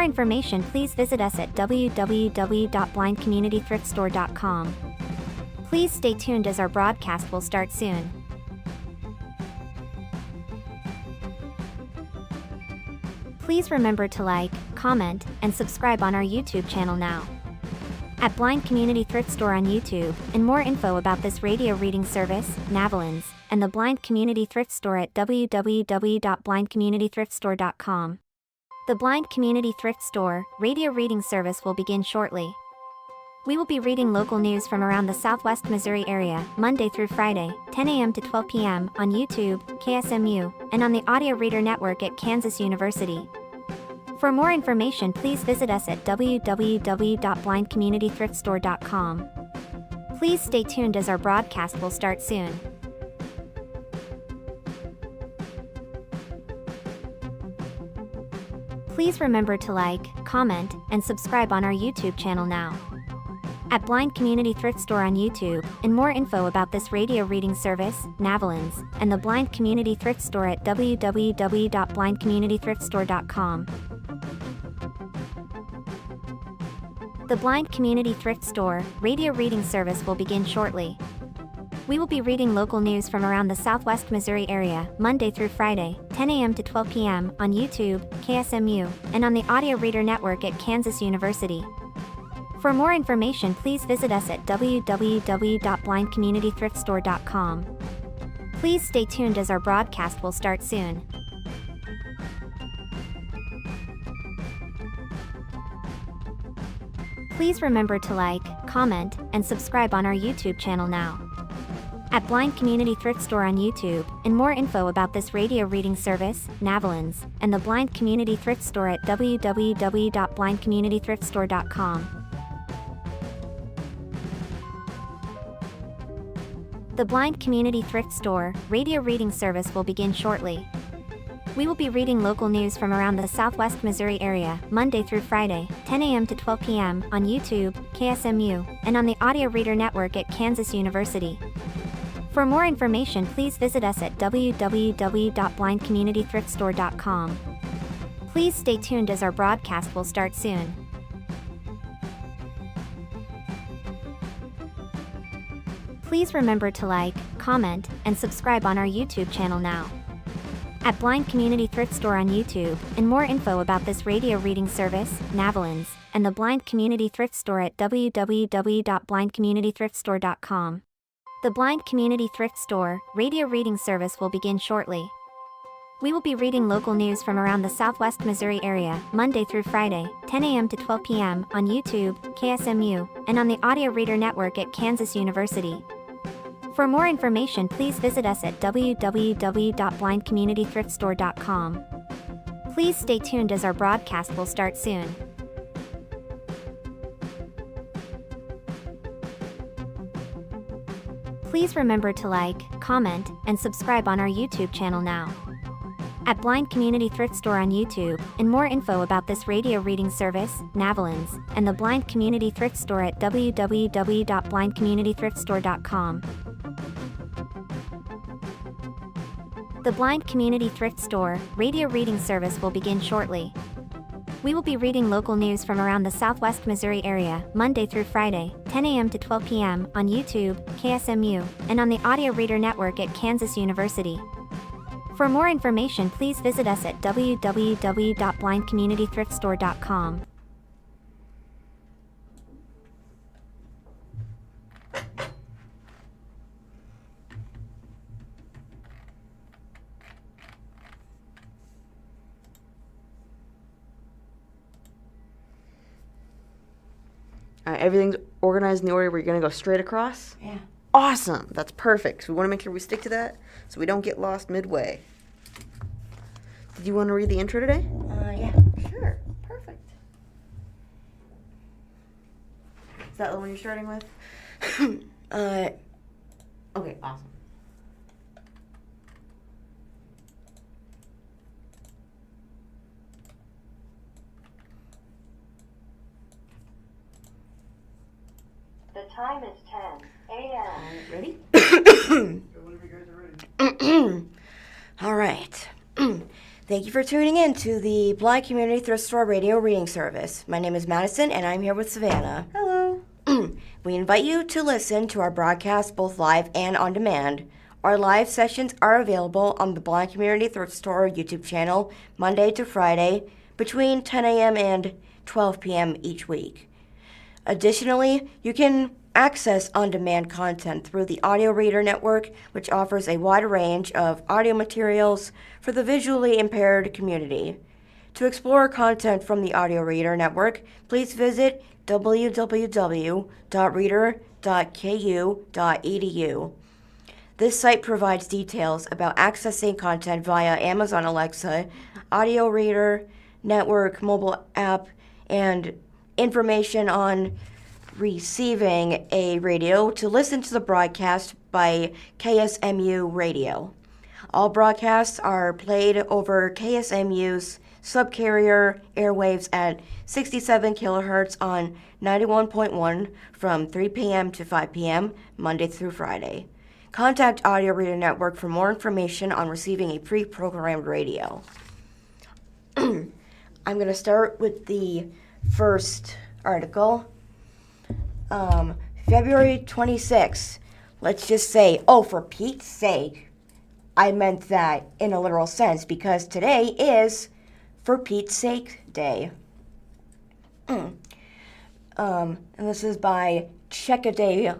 more information, please visit us at www.blindcommunitythriftstore.com. Please stay tuned as our broadcast will start soon. Please remember to like, comment, and subscribe on our YouTube channel now. At Blind Community Thrift Store on YouTube, and more info about this radio reading service, Navalins, and the Blind Community Thrift Store at www.blindcommunitythriftstore.com. The Blind Community Thrift Store radio reading service will begin shortly. We will be reading local news from around the Southwest Missouri area, Monday through Friday, 10 a.m. to 12 p.m. on YouTube, KSMU, and on the Audio Reader Network at Kansas University. For more information, please visit us at www.blindcommunitythriftstore.com. Please stay tuned as our broadcast will start soon. Please remember to like, comment, and subscribe on our YouTube channel now. At Blind Community Thrift Store on YouTube, and more info about this radio reading service, Navalins, and the Blind Community Thrift Store at www.blindcommunitythriftstore.com. The Blind Community Thrift Store radio reading service will begin shortly. We will be reading local news from around the Southwest Missouri area, Monday through Friday, 10 a.m. to 12 p.m. on YouTube, KSMU, and on the Audio Reader Network at Kansas University. For more information, please visit us at www.blindcommunitythriftstore.com. Please stay tuned as our broadcast will start soon. Please remember to like, comment, and subscribe on our YouTube channel now. At Blind Community Thrift Store on YouTube, and more info about this radio reading service, Navalins, and the Blind Community Thrift Store at www.blindcommunitythriftstore.com. The Blind Community Thrift Store radio reading service will begin shortly. We will be reading local news from around the Southwest Missouri area, Monday through Friday, 10 a.m. to 12 p.m. on YouTube, KSMU, and on the Audio Reader Network at Kansas University. For more information, please visit us at www.blindcommunitythriftstore.com. Please stay tuned as our broadcast will start soon. Please remember to like, comment, and subscribe on our YouTube channel now. At Blind Community Thrift Store on YouTube, and more info about this radio reading service, Navalins, and the Blind Community Thrift Store at www.blindcommunitythriftstore.com. The Blind Community Thrift Store radio reading service will begin shortly. We will be reading local news from around the Southwest Missouri area, Monday through Friday, 10 a.m. to 12 p.m. on YouTube, KSMU, and on the Audio Reader Network at Kansas University. For more information, please visit us at www.blindcommunitythriftstore.com. Please stay tuned as our broadcast will start soon. Please remember to like, comment, and subscribe on our YouTube channel now. At Blind Community Thrift Store on YouTube, and more info about this radio reading service, Navalins, and the Blind Community Thrift Store at www.blindcommunitythriftstore.com. The Blind Community Thrift Store radio reading service will begin shortly. We will be reading local news from around the Southwest Missouri area, Monday through Friday, 10 a.m. to 12 p.m. on YouTube, KSMU, and on the Audio Reader Network at Kansas University. For more information, please visit us at www.blindcommunitythriftstore.com. All right, everything's organized in the order where you're going to go straight across? Yeah. Awesome. That's perfect. So we want to make sure we stick to that so we don't get lost midway. Did you want to read the intro today? Yeah. Sure. Perfect. Is that the one you're starting with? Okay, awesome. The time is 10 a.m. Ready? All right. Thank you for tuning in to the Blind Community Thrift Store radio reading service. My name is Madison, and I'm here with Savannah. Hello. We invite you to listen to our broadcast both live and on demand. Our live sessions are available on the Blind Community Thrift Store YouTube channel Monday to Friday between 10 a.m. and 12 p.m. each week. Additionally, you can access on-demand content through the Audio Reader Network, which offers a wide range of audio materials for the visually impaired community. To explore content from the Audio Reader Network, please visit www.reader.ku.edu. This site provides details about accessing content via Amazon Alexa, Audio Reader Network mobile app, and information on receiving a radio to listen to the broadcast by KSMU Radio. All broadcasts are played over KSMU's subcarrier airwaves at 67 kilohertz on 91.1 from 3 p.m. to 5 p.m. Monday through Friday. Contact Audio Reader Network for more information on receiving a pre-programmed radio. I'm going to start with the first article. February 26th. Let's just say, oh, for Pete's sake, I meant that in a literal sense because today is For Pete's Sake Day. And this is by checkaday.com.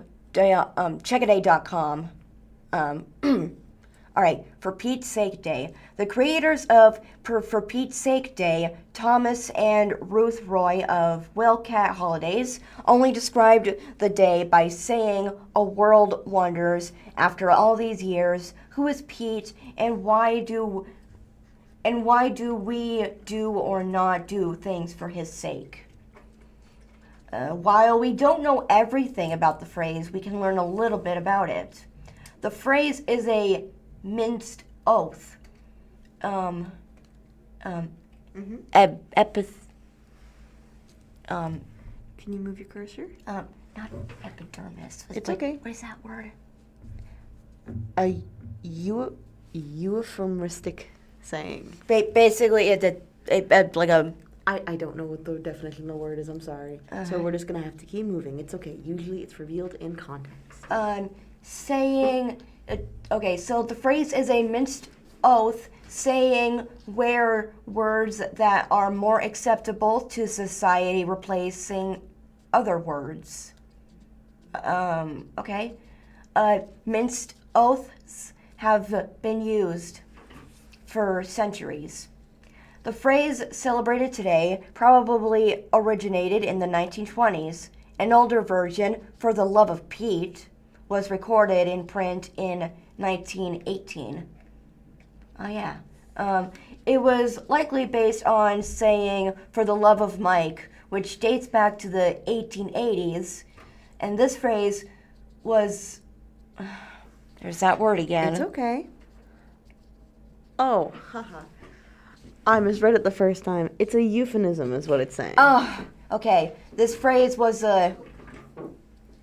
All right, For Pete's Sake Day. The creators of For Pete's Sake Day, Thomas and Ruth Roy of Wildcat Holidays, only described the day by saying, "A world wonders, after all these years, who is Pete and why do we do or not do things for his sake?" While we don't know everything about the phrase, we can learn a little bit about it. The phrase is a minced oath. Can you move your cursor? Not epidermis. It's okay. What is that word? A euphemistic saying. Basically, it's like a. I don't know what the definition of the word is. I'm sorry. So we're just gonna have to keep moving. It's okay. Usually, it's revealed in context. Saying. Okay, so the phrase is a minced oath, saying where words that are more acceptable to society replacing other words. Okay. Minced oaths have been used for centuries. The phrase celebrated today probably originated in the 1920s. An older version, For the Love of Pete, was recorded in print in 1918. Oh yeah. It was likely based on saying For the Love of Mike, which dates back to the 1880s. And this phrase was... There's that word again. It's okay. Oh, haha. I misread it the first time. It's a euphemism is what it's saying. Oh, okay. This phrase was a...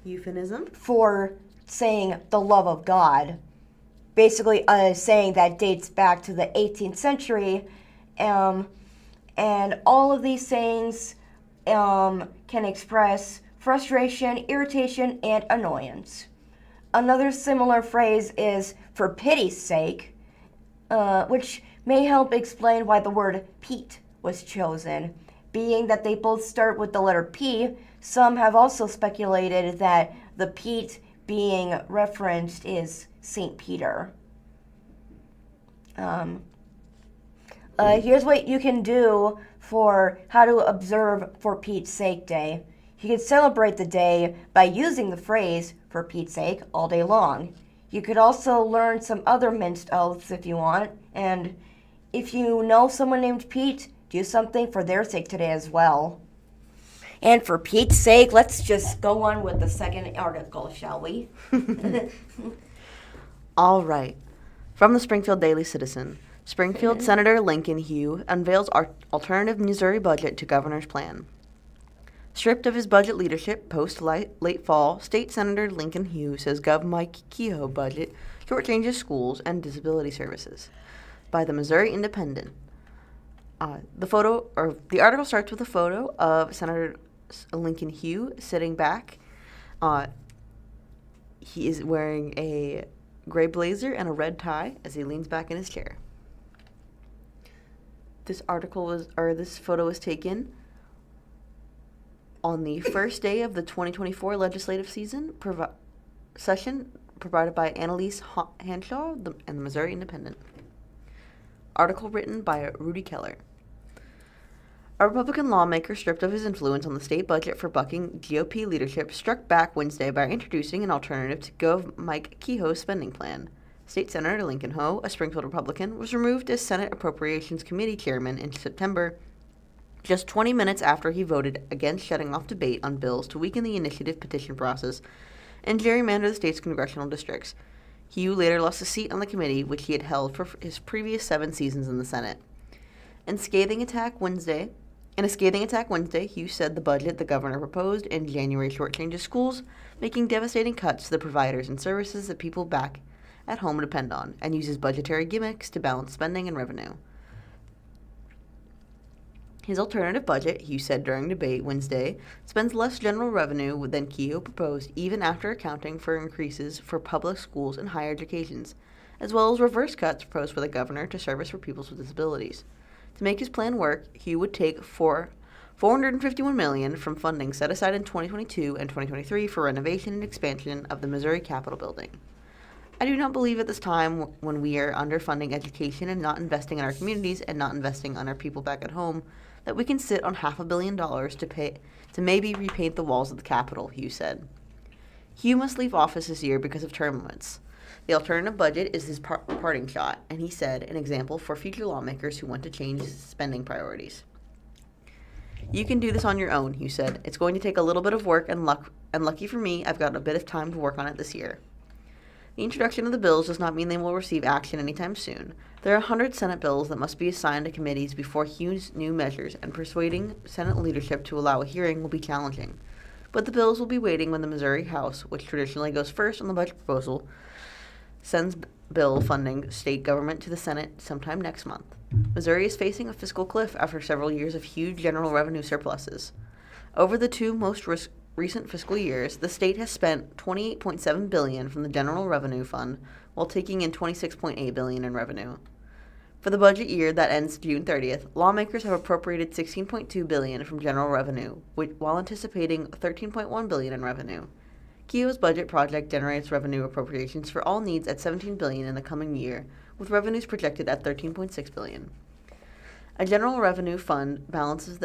Euphemism? For saying the love of God. Basically a saying that dates back to the 18th century. And all of these sayings can express frustration, irritation, and annoyance. Another similar phrase is For Pity's Sake, which may help explain why the word Pete was chosen. Being that they both start with the letter P, some have also speculated that the Pete being referenced is St. Peter. Here's what you can do for how to observe For Pete's Sake Day. You could celebrate the day by using the phrase For Pete's Sake all day long. You could also learn some other minced oaths if you want, and if you know someone named Pete, do something for their sake today as well. And for Pete's sake, let's just go on with the second article, shall we? All right. From the Springfield Daily Citizen, Springfield Senator Lincoln Hugh unveils alternative Missouri budget to governor's plan. Stripped of his budget leadership post-late fall, State Senator Lincoln Hugh says Gov. Mike Kehoe budget shortchanges schools and disability services. By the Missouri Independent. The article starts with a photo of Senator Lincoln Hugh sitting back. He is wearing a gray blazer and a red tie as he leans back in his chair. This photo was taken on the first day of the 2024 legislative session provided by Annalise Hanshaw and the Missouri Independent. Article written by Rudy Keller. A Republican lawmaker stripped of his influence on the state budget for bucking GOP leadership struck back Wednesday by introducing an alternative to Gov. Mike Kehoe's spending plan. State Senator Lincoln Ho, a Springfield Republican, was removed as Senate Appropriations Committee chairman in September, just 20 minutes after he voted against shutting off debate on bills to weaken the initiative petition process and gerrymander the state's congressional districts. Hugh later lost a seat on the committee, which he had held for his previous 7 seasons in the Senate. In a scathing attack Wednesday, Hugh said the budget the governor proposed in January shortchanges schools, making devastating cuts to the providers and services that people back at home depend on, and uses budgetary gimmicks to balance spending and revenue. His alternative budget, Hugh said during debate Wednesday, spends less general revenue than Kehoe proposed, even after accounting for increases for public schools and higher educations, as well as reverse cuts proposed by the governor to service for people with disabilities. To make his plan work, Hugh would take $451 million from funding set aside in 2022 and 2023 for renovation and expansion of the Missouri Capitol building. I do not believe at this time, when we are underfunding education and not investing in our communities and not investing on our people back at home, that we can sit on $500 million to maybe repaint the walls of the Capitol, Hugh said. Hugh must leave office this year because of term limits. The alternative budget is his parting shot, and he said, an example for future lawmakers who want to change spending priorities. You can do this on your own, Hugh said. It's going to take a little bit of work and luck, and lucky for me, I've got a bit of time to work on it this year. The introduction of the bills does not mean they will receive action anytime soon. There are 100 Senate bills that must be assigned to committees before Hugh's new measures, and persuading Senate leadership to allow a hearing will be challenging. But the bills will be waiting when the Missouri House, which traditionally goes first on the budget proposal, sends bill funding state government to the Senate sometime next month. Missouri is facing a fiscal cliff after several years of huge general revenue surpluses. Over the 2 most recent fiscal years, the state has spent $28.7 billion from the General Revenue Fund, while taking in $26.8 billion in revenue. For the budget year that ends June 30th, lawmakers have appropriated $16.2 billion from general revenue, while anticipating $13.1 billion in revenue. Kehoe's budget project generates revenue appropriations for all needs at $17 billion in the coming year, with revenues projected at $13.6 billion. A general revenue fund balances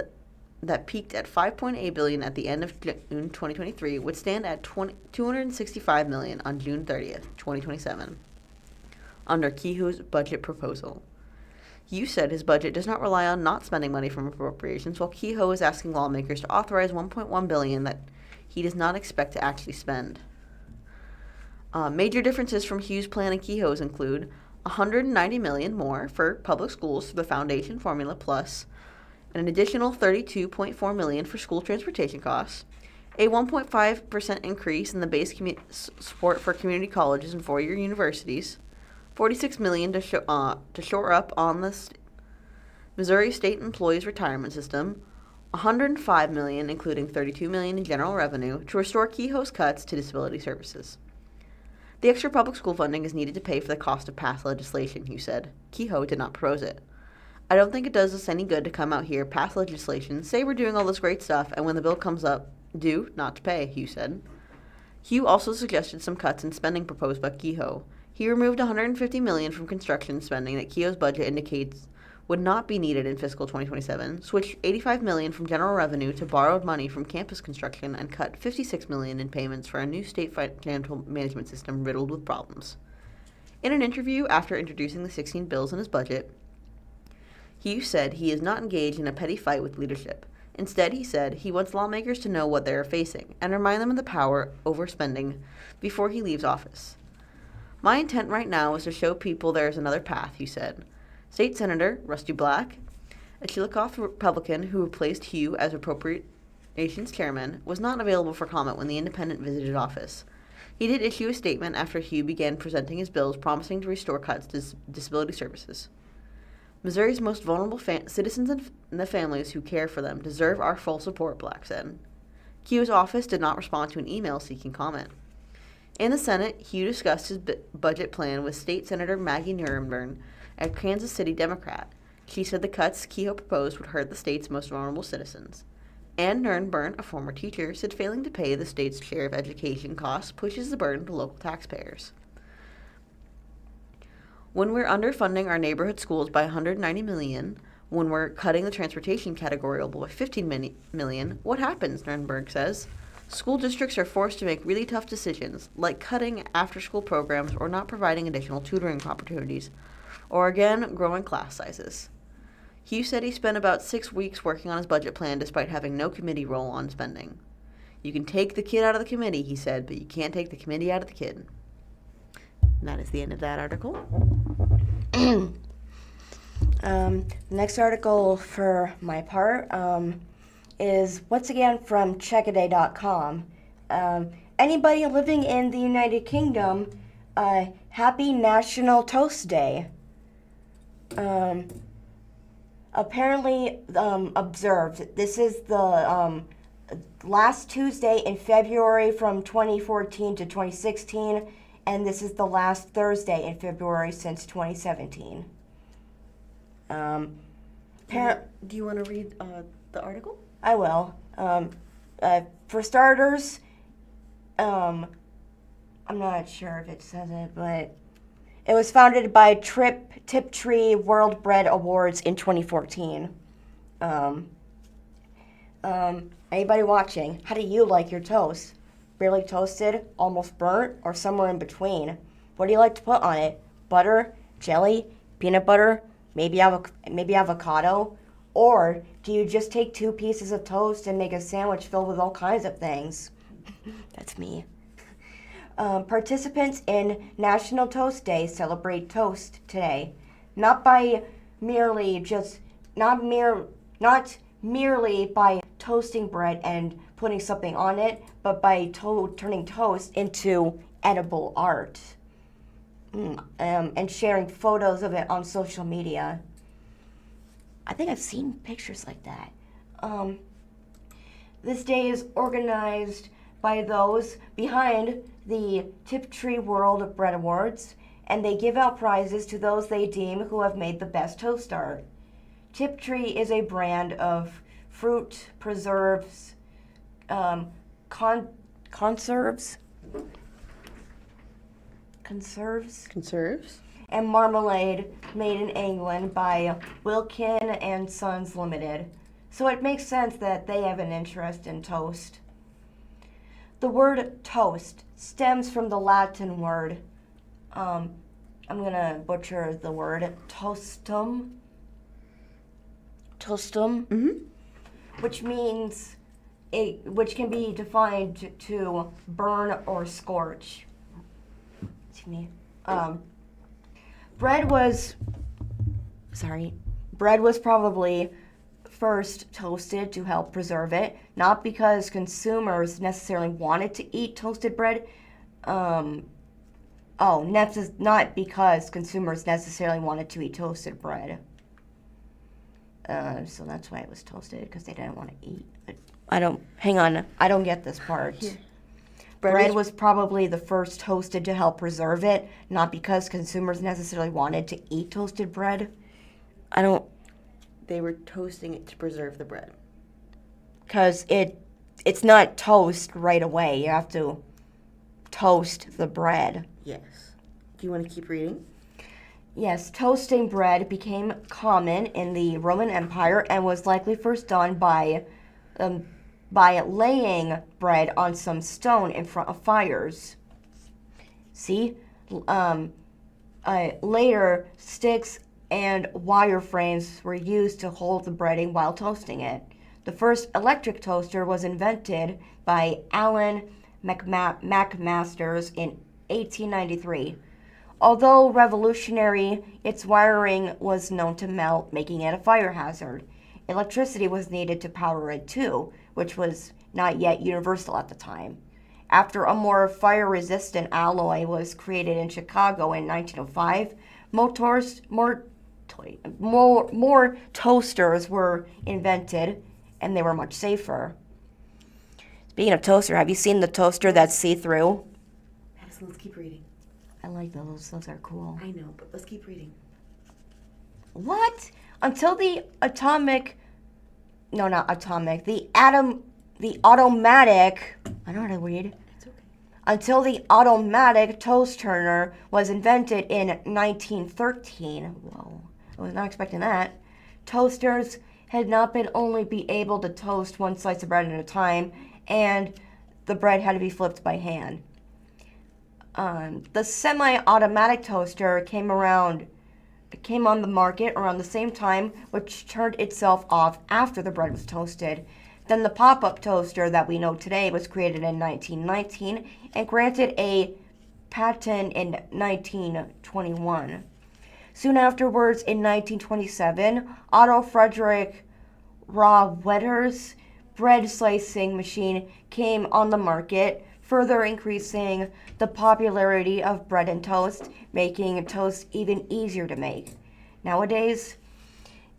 that peaked at $5.8 billion at the end of June 2023 would stand at $265 million on June 30th, 2027, under Kehoe's budget proposal. Hugh said his budget does not rely on not spending money from appropriations, while Kehoe is asking lawmakers to authorize $1.1 billion that he does not expect to actually spend. Major differences from Hugh's plan and Kehoe's include $190 million more for public schools through the Foundation Formula Plus, an additional $32.4 million for school transportation costs, a 1.5% increase in the base support for community colleges and four-year universities, $46 million to shore up on the Missouri State Employees Retirement System, $105 million, including $32 million in general revenue, to restore Kehoe's cuts to disability services. The extra public school funding is needed to pay for the cost of past legislation, Hugh said. Kehoe did not propose it. I don't think it does us any good to come out here, pass legislation, say we're doing all this great stuff, and when the bill comes up, do not to pay, Hugh said. Hugh also suggested some cuts in spending proposed by Kehoe. He removed $150 million from construction spending that Kehoe's budget indicates would not be needed in fiscal 2027, switched $85 million from general revenue to borrowed money from campus construction, and cut $56 million in payments for a new state financial management system riddled with problems. In an interview after introducing the 16 bills in his budget, Hugh said he is not engaged in a petty fight with leadership. Instead, he said he wants lawmakers to know what they are facing and remind them of the power over spending before he leaves office. My intent right now is to show people there is another path, he said. State Senator Rusty Black, a Chillicothe Republican who replaced Hugh as Appropriations Chairman, was not available for comment when the independent visited office. He did issue a statement after Hugh began presenting his bills promising to restore cuts to disability services. Missouri's most vulnerable citizens and the families who care for them deserve our full support, Black said. Hugh's office did not respond to an email seeking comment. In the Senate, Hugh discussed his budget plan with State Senator Maggie Nuremberg, a Kansas City Democrat. She said the cuts Kehoe proposed would hurt the state's most vulnerable citizens. Ann Nuremberg, a former teacher, said failing to pay the state's share of education costs pushes the burden to local taxpayers. When we're underfunding our neighborhood schools by $190 million, when we're cutting the transportation category by $15 million, what happens, Nuremberg says? School districts are forced to make really tough decisions, like cutting after-school programs or not providing additional tutoring opportunities, or again, growing class sizes. Hugh said he spent about 6 weeks working on his budget plan despite having no committee role on spending. You can take the kid out of the committee, he said, but you can't take the committee out of the kid. And that is the end of that article. Next article for my part is once again from checkaday.com. Anybody living in the United Kingdom, happy National Toast Day. Apparently observed. This is the last Tuesday in February from 2014 to 2016, and this is the last Thursday in February since 2017. Do you want to read the article? I will. For starters, I'm not sure if it says it, but it was founded by Tiptree World Bread Awards in 2014. Anybody watching, how do you like your toast? Barely toasted, almost burnt, or somewhere in between? What do you like to put on it? Butter, jelly, peanut butter, maybe avocado? Or do you just take 2 pieces of toast and make a sandwich filled with all kinds of things? That's me. Participants in National Toast Day celebrate toast today, not merely by toasting bread and putting something on it, but by turning toast into edible art, and sharing photos of it on social media. I think I've seen pictures like that. This day is organized by those behind the Tiptree World Bread Awards, and they give out prizes to those they deem who have made the best toast art. Tiptree is a brand of fruit preserves, conserves, and marmalade made in England by Wilkin and Sons Limited. So it makes sense that they have an interest in toast. The word toast stems from the Latin word, I'm gonna butcher the word, toastum, which means which can be defined to burn or scorch. Excuse me. Bread was probably first toasted to help preserve it, not because consumers necessarily wanted to eat toasted bread. Not because consumers necessarily wanted to eat toasted bread. So that's why it was toasted, because they didn't want to eat it. I don't get this part. Yeah. Bread was probably the first toasted to help preserve it, not because consumers necessarily wanted to eat toasted bread. They were toasting it to preserve the bread. Because it's not toast right away. You have to toast the bread. Yes. Do you want to keep reading? Yes, toasting bread became common in the Roman Empire and was likely first done by laying bread on some stone in front of fires. See? Later, sticks and wire frames were used to hold the breading while toasting it. The first electric toaster was invented by Alan McMasters in 1893. Although revolutionary, its wiring was known to melt, making it a fire hazard. Electricity was needed to power it too, which was not yet universal at the time. After a more fire-resistant alloy was created in Chicago in 1905, more more toasters were invented, and they were much safer. Speaking of toaster, have you seen the toaster that's see-through? Madison, let's keep reading. I like those. Those are cool. I know, but let's keep reading. What? Until the automatic, I don't know how to read. It's okay. Until the automatic toast turner was invented in 1913. Whoa, I was not expecting that. Toasters had not been only be able to toast one slice of bread at a time, and the bread had to be flipped by hand. The semi-automatic toaster came on the market around the same time, which turned itself off after the bread was toasted. Then the pop-up toaster that we know today was created in 1919 and granted a patent in 1921. Soon afterwards, in 1927, Otto Frederick Rohrwetter's bread slicing machine came on the market, further increasing the popularity of bread and toast, making toast even easier to make. Nowadays,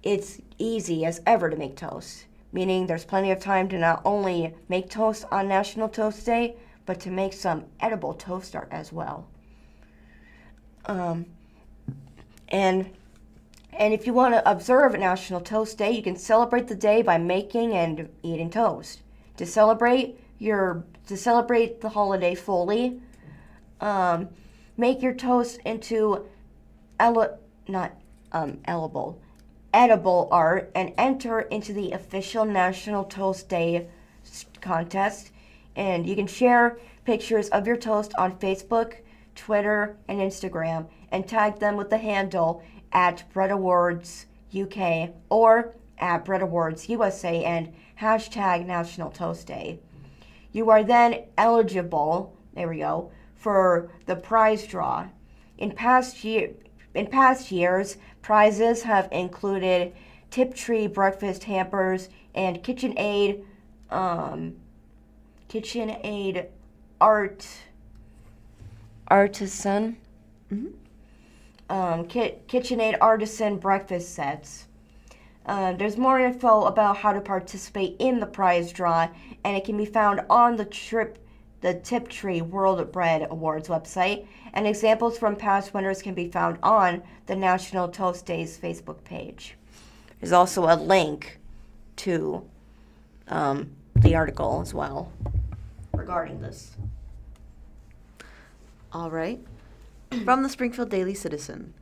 it's easy as ever to make toast, meaning there's plenty of time to not only make toast on National Toast Day, but to make some edible toast art as well. And if you want to observe National Toast Day, you can celebrate the day by making and eating toast. To celebrate the holiday fully, make your toast into edible art and enter into the official National Toast Day contest. And you can share pictures of your toast on Facebook, Twitter, and Instagram, and tag them with the handle @BreadAwardsUK or @BreadAwardsUSA and hashtag National Toast Day. You are then eligible, for the prize draw. In past years, prizes have included Tiptree breakfast hampers and KitchenAid artisan. KitchenAid artisan breakfast sets. There's more info about how to participate in the prize draw, and it can be found on the Tiptree World Bread Awards website, and examples from past winners can be found on the National Toast Days Facebook page. There's also a link to the article as well regarding this. All right. From the Springfield Daily Citizen,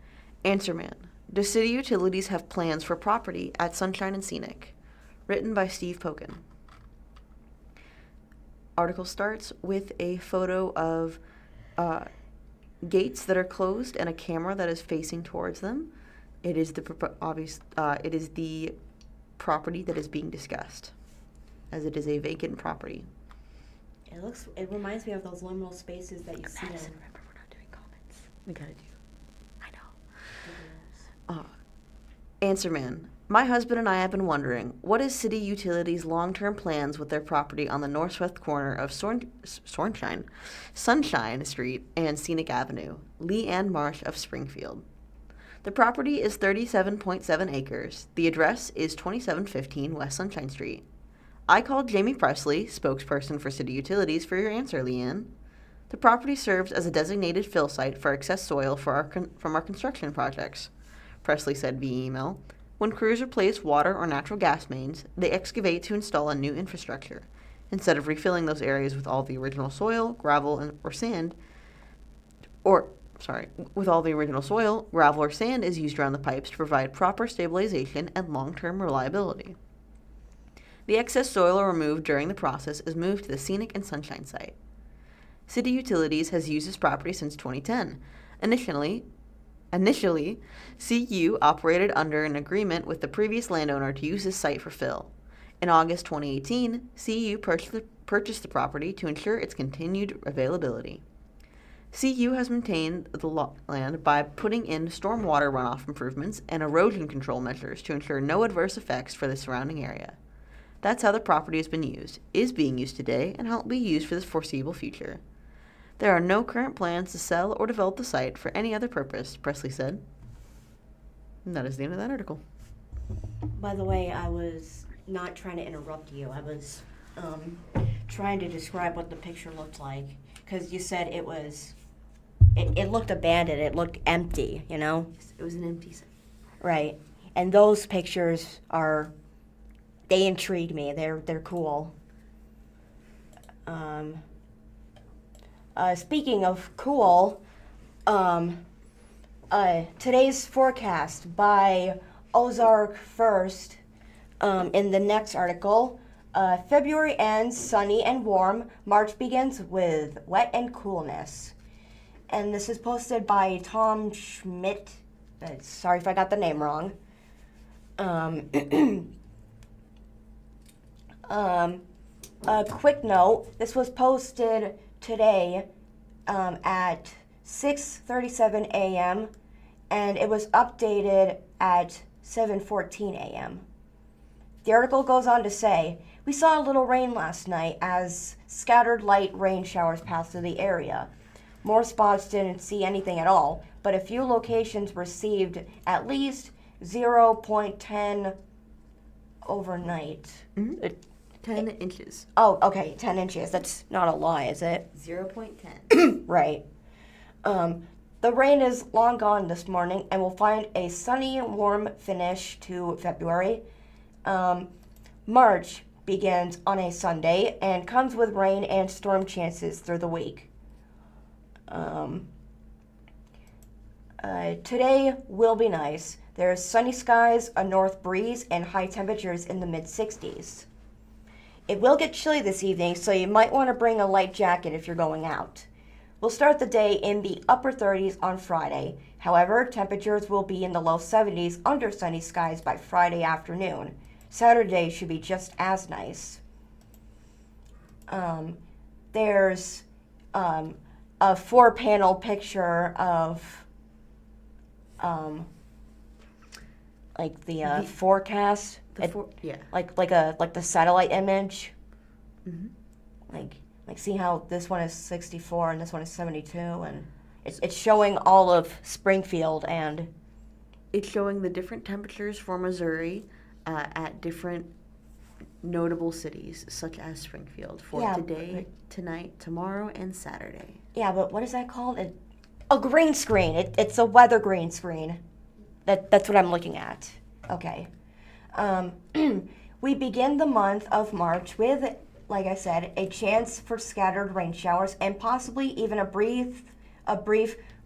Answer Man. Do city utilities have plans for property at Sunshine and Scenic? Written by Steve Pokin. Article starts with a photo of gates that are closed and a camera that is facing towards them. It is the property that is being discussed, as it is a vacant property. It reminds me of those liminal spaces that you see. Madison, remember, we're not doing comments. We gotta do. I know. Answer Man. My husband and I have been wondering, what is City Utilities' long-term plans with their property on the northwest corner of Sunshine Street and Scenic Avenue, Lee Ann Marsh of Springfield? The property is 37.7 acres. The address is 2715 West Sunshine Street. I called Jamie Presley, spokesperson for City Utilities, for your answer, Leanne. The property serves as a designated fill site for excess soil from our construction projects, Presley said via email. When crews replace water or natural gas mains, they excavate to install a new infrastructure. Instead of refilling those areas with all the original soil, gravel, gravel or sand is used around the pipes to provide proper stabilization and long-term reliability. The excess soil removed during the process is moved to the Scenic and Sunshine site. City Utilities has used this property since 2010. Initially, CU operated under an agreement with the previous landowner to use this site for fill. In August 2018, CU purchased the property to ensure its continued availability. CU has maintained the land by putting in stormwater runoff improvements and erosion control measures to ensure no adverse effects for the surrounding area. That's how the property is being used today, and how it will be used for the foreseeable future. There are no current plans to sell or develop the site for any other purpose, Presley said. And that is the end of that article. By the way, I was not trying to interrupt you. I was trying to describe what the picture looked like, because you said it looked abandoned. It looked empty, you know? It was an empty site. Right. And those pictures they intrigue me. They're cool. Speaking of cool, today's forecast by Ozarks first. In the next article, February ends sunny and warm. March begins with wet and coolness. And this is posted by Tom Schmidt. Sorry if I got the name wrong. A quick note, this was posted today at 6:37 a.m. and it was updated at 7:14 a.m. The article goes on to say, we saw a little rain last night as scattered light rain showers passed through the area. More spots didn't see anything at all, but a few locations received at least 0.10 overnight. Mm-hmm. 10 inches. Oh, okay, 10 inches. That's not a lie, is it? 0.10. Right. The rain is long gone this morning, and we'll find a sunny and warm finish to February. March begins on a Sunday and comes with rain and storm chances through the week. Today will be nice. There's sunny skies, a north breeze, and high temperatures in the mid-60s. It will get chilly this evening, so you might want to bring a light jacket if you're going out. We'll start the day in the upper 30s on Friday. However, temperatures will be in the low 70s under sunny skies by Friday afternoon. Saturday should be just as nice. There's a 4-panel picture of like the forecast. Yeah. Like the satellite image. Mm-hmm. Like see how this one is 64 and this one is 72, and it's showing all of Springfield, and It's showing the different temperatures for Missouri at different notable cities, such as Springfield, for today, tonight, tomorrow, and Saturday. yeah, but what is that called? A green screen. It's a weather green screen. That's what I'm looking at. Okay. We begin the month of March with, like I said, a chance for scattered rain showers and possibly even a brief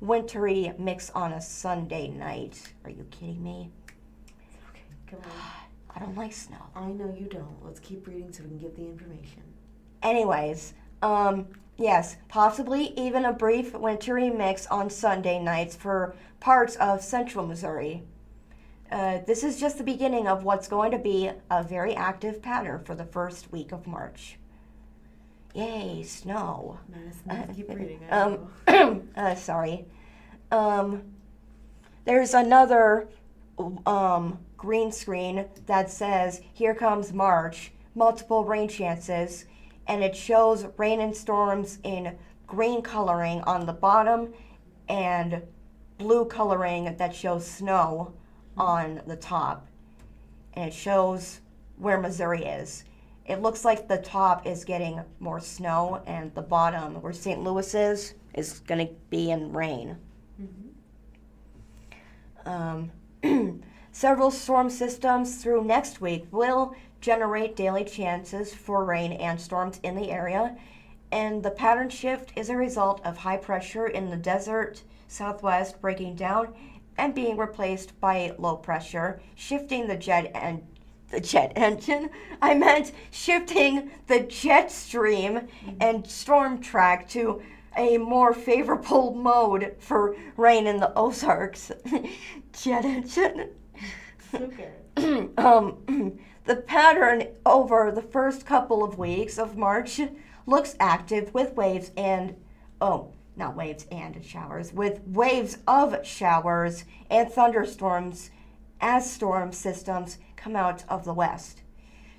wintry mix on a Sunday night. Are you kidding me? Okay, come on. I don't like snow. I know you don't. Let's keep reading so we can get the information. Anyways, yes, possibly even a brief wintry mix on Sunday nights for parts of central Missouri. This is just the beginning of what's going to be a very active pattern for the first week of March. Yay, snow. Nice. Keep reading. Sorry. There's another green screen that says, here comes March, multiple rain chances, and it shows rain and storms in green coloring on the bottom and blue coloring that shows snow on the top. And it shows where Missouri is. It looks like the top is getting more snow and the bottom, where St. Louis is going to be in rain. Mm-hmm. Several storm systems through next week will generate daily chances for rain and storms in the area, and the pattern shift is a result of high pressure in the desert southwest breaking down and being replaced by low pressure, shifting the jet engine. I meant shifting the jet stream and storm track to a more favorable mode for rain in the Ozarks. Jet engine. Okay. The pattern over the first couple of weeks of March looks active with waves of showers and thunderstorms as storm systems come out of the west.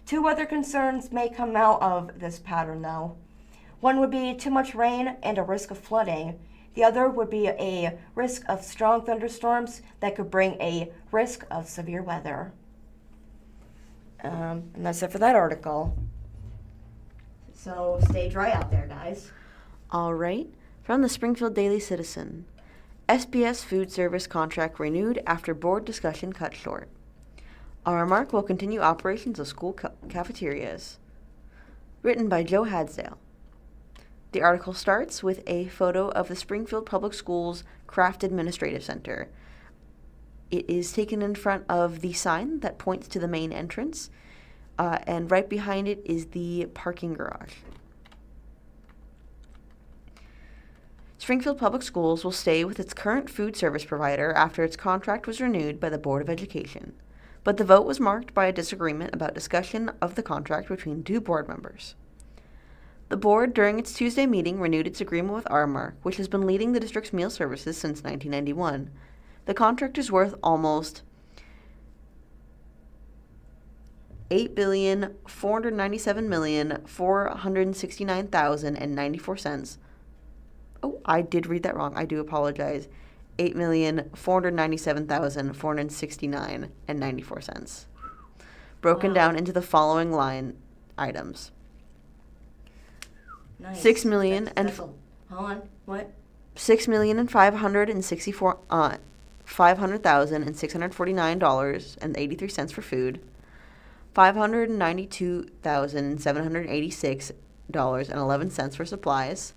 Two weather concerns may come out of this pattern, though. One would be too much rain and a risk of flooding. The other would be a risk of strong thunderstorms that could bring a risk of severe weather. And that's it for that article. So stay dry out there, guys. All right. From the Springfield Daily Citizen. SBS food service contract renewed after board discussion cut short. Aramark will continue operations of school cafeterias. Written by Joe Hadsdale. The article starts with a photo of the Springfield Public Schools Craft Administrative Center. It is taken in front of the sign that points to the main entrance, and right behind it is the parking garage. Springfield Public Schools will stay with its current food service provider after its contract was renewed by the Board of Education, but the vote was marked by a disagreement about discussion of the contract between two board members. The board, during its Tuesday meeting, renewed its agreement with Aramark, which has been leading the district's meal services since 1991. The contract is worth almost $8,497,469,094. Oh, I did read that wrong. I do apologize. $8,497,469.94. Broken down into the following line items. Nice. 6 million and Hold on. What? 500,649.83 for food, $592,786.11 for supplies,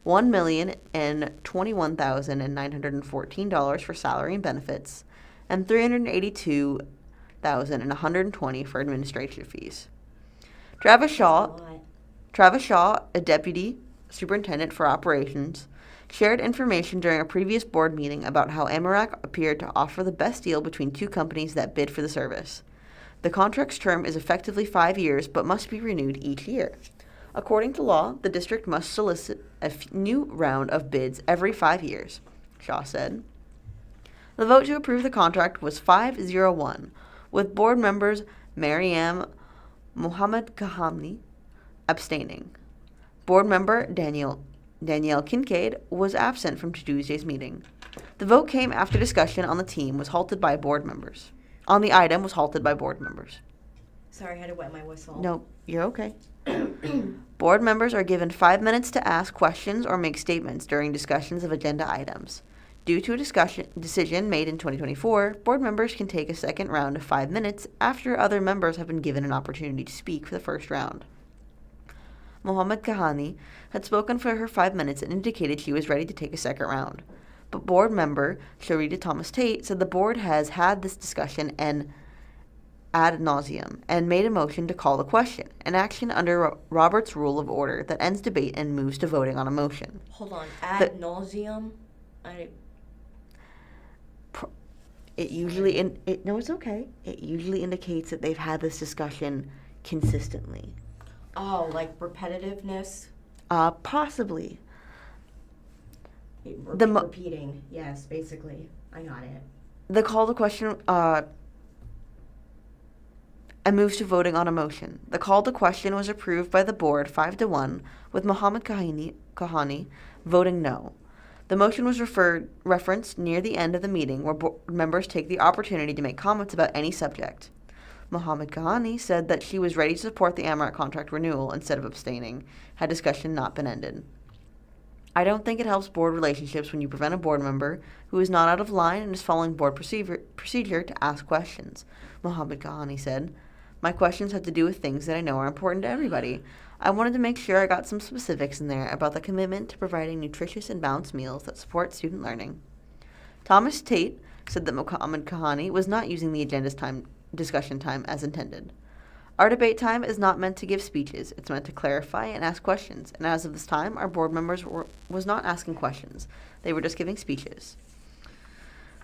$1,021,914 for salary and benefits, and $382,120 for administrative fees. Travis Shaw, a deputy superintendent for operations, shared information during a previous board meeting about how Amarak appeared to offer the best deal between two companies that bid for the service. The contract's term is effectively 5 years but must be renewed each year. According to law, the district must solicit a new round of bids every 5 years, Shaw said. The vote to approve the contract was 5-0-1, with board members Mariam Mohammed Kahami abstaining. Board member Danielle Kincaid was absent from Tuesday's meeting. The vote came after discussion on the item was halted by board members. Sorry, I had to wet my whistle. No, you're okay. Board members are given 5 minutes to ask questions or make statements during discussions of agenda items. Due to a decision made in 2024, board members can take a second round of 5 minutes after other members have been given an opportunity to speak for the first round. Mohammed Kahani had spoken for her 5 minutes and indicated she was ready to take a second round. But board member Sharita Thomas Tate said the board has had this discussion and ad nauseum and made a motion to call the question, an action under Robert's Rule of Order that ends debate and moves to voting on a motion. Hold on. Ad nauseum? It usually it's okay. It usually indicates that they've had this discussion consistently. Oh, like repetitiveness? Possibly. Repeating. Yes, basically. I got it. The call to question and moves to voting on a motion. The call to question was approved by the board 5-1, with Mohammed Kahani voting no. The motion was referenced near the end of the meeting, where board members take the opportunity to make comments about any subject. Mohammed Kahani said that she was ready to support the Amarak contract renewal instead of abstaining, had discussion not been ended. I don't think it helps board relationships when you prevent a board member who is not out of line and is following board procedure to ask questions, Mohammed Kahani said. My questions had to do with things that I know are important to everybody. I wanted to make sure I got some specifics in there about the commitment to providing nutritious and balanced meals that support student learning. Thomas Tate said that Mohammed Kahani was not using the agenda's discussion time as intended. Our debate time is not meant to give speeches. It's meant to clarify and ask questions. And as of this time, our board members was not asking questions. They were just giving speeches.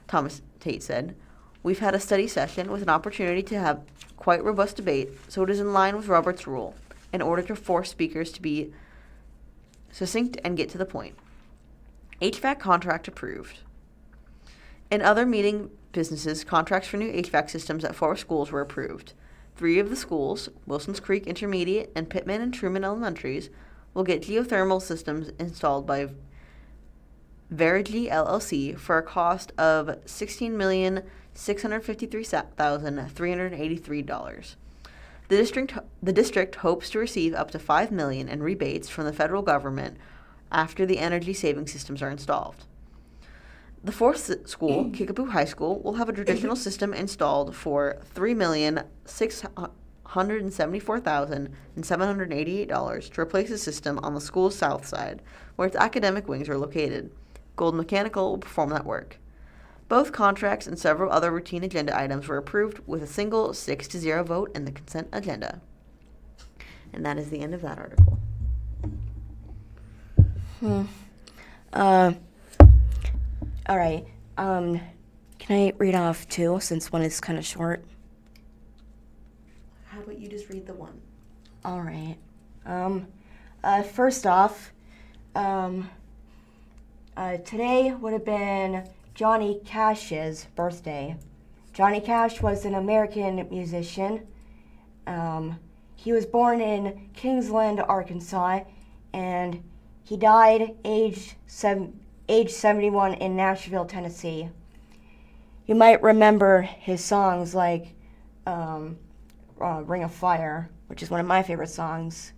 Thomas Tate said, "We've had a study session with an opportunity to have quite robust debate, so it is in line with Robert's Rule, in order to force speakers to be succinct and get to the point. HVAC contract approved." In other meeting businesses, contracts for new HVAC systems at 4 schools were approved. 3 of the schools, Wilsons Creek Intermediate and Pittman and Truman Elementaries, will get geothermal systems installed by Verigy LLC for a cost of $16,653,383. The district hopes to receive up to $5 million in rebates from the federal government after the energy saving systems are installed. The fourth school, Kickapoo High School, will have a traditional system installed for $3,674,788 to replace the system on the school's south side, where its academic wings are located. Gold Mechanical will perform that work. Both contracts and several other routine agenda items were approved with a single 6-0 vote in the consent agenda. And that is the end of that article. All right. Can I read off two, since one is kind of short? How about you just read the one? All right. First off, today would have been Johnny Cash's birthday. Johnny Cash was an American musician. He was born in Kingsland, Arkansas, and he died age 71 in Nashville, Tennessee. You might remember his songs like Ring of Fire, which is one of my favorite songs.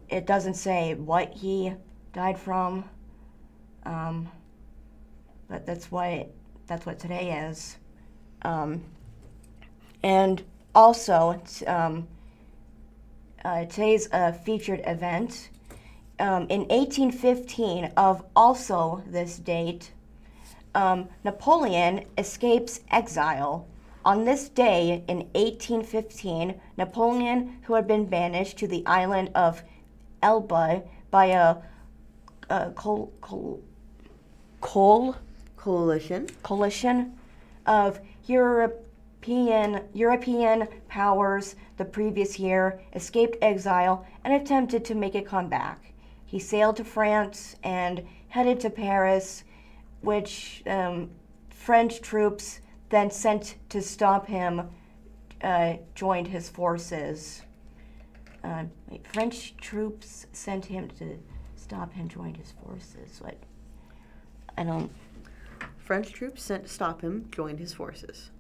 It doesn't say what he died from, but that's what today is. And also, today's a featured event. In 1815, of also this date, Napoleon escapes exile. On this day in 1815, Napoleon, who had been banished to the island of Elba by a coalition of European powers the previous year, escaped exile and attempted to make a comeback. He sailed to France and headed to Paris, which French troops then sent to stop him joined his forces. French troops sent him to stop him joined his forces. What? I don't. French troops sent to stop him joined his forces.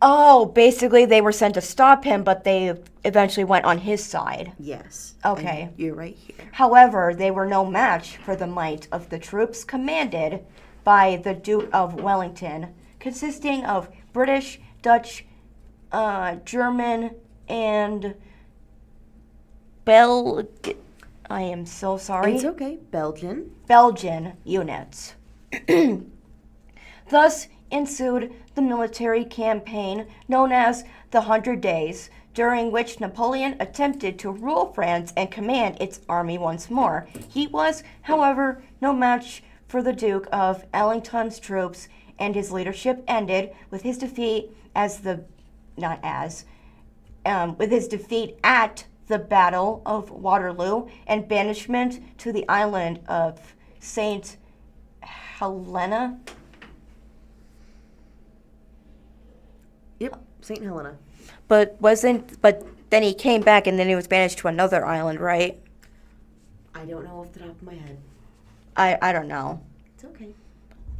Oh, basically they were sent to stop him, but they eventually went on his side. Yes. Okay. And you're right here. However, they were no match for the might of the troops commanded by the Duke of Wellington, consisting of British, Dutch, German, and I am so sorry. It's okay. Belgian units. Thus ensued the military campaign known as the 100 Days, during which Napoleon attempted to rule France and command its army once more. He was, however, no match for the Duke of Wellington's troops, and his leadership ended with his defeat with his defeat at the Battle of Waterloo and banishment to the island of St. Helena. Yep, St. Helena. But then he came back and then he was banished to another island, right? I don't know off the top of my head. I don't know. It's okay.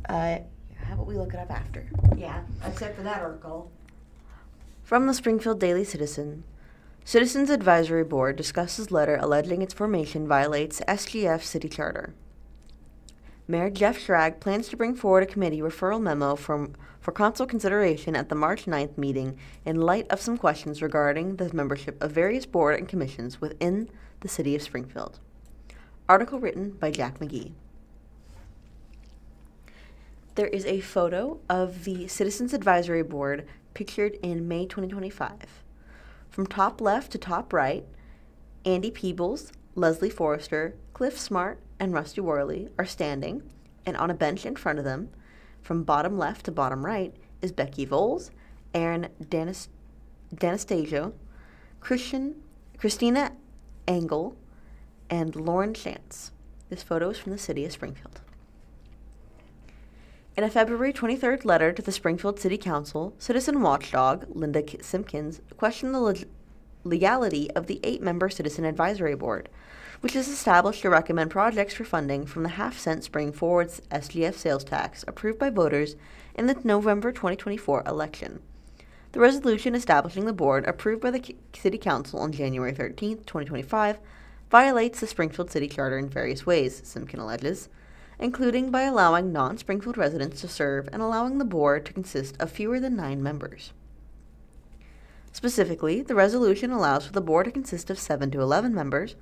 How about we look it up after? Yeah, except for that article. From the Springfield Daily Citizen, Citizens Advisory Board discusses letter alleging its formation violates SGF City Charter. Mayor Jeff Schrag plans to bring forward a committee referral memo for council consideration at the March 9th meeting in light of some questions regarding the membership of various board and commissions within the city of Springfield. Article written by Jack McGee. There is a photo of the Citizens Advisory Board pictured in May 2025. From top left to top right, Andy Peebles, Leslie Forrester, Cliff Smart, and Rusty Worley are standing, and on a bench in front of them, from bottom left to bottom right, is Becky Voles, Aaron D'Anastasio, Christina Engel, and Lauren Chance. This photo is from the city of Springfield. In a February 23rd letter to the Springfield City Council, citizen watchdog Linda Simpkins questioned legality of the 8-member Citizen Advisory Board, which is established to recommend projects for funding from the half-cent Spring Forward's SGF sales tax approved by voters in the November 2024 election. The resolution establishing the board, approved by the City Council on January 13, 2025, violates the Springfield City Charter in various ways, Simpkin alleges, including by allowing non-Springfield residents to serve and allowing the board to consist of fewer than 9 members. Specifically, the resolution allows for the board to consist of 7 to 11 members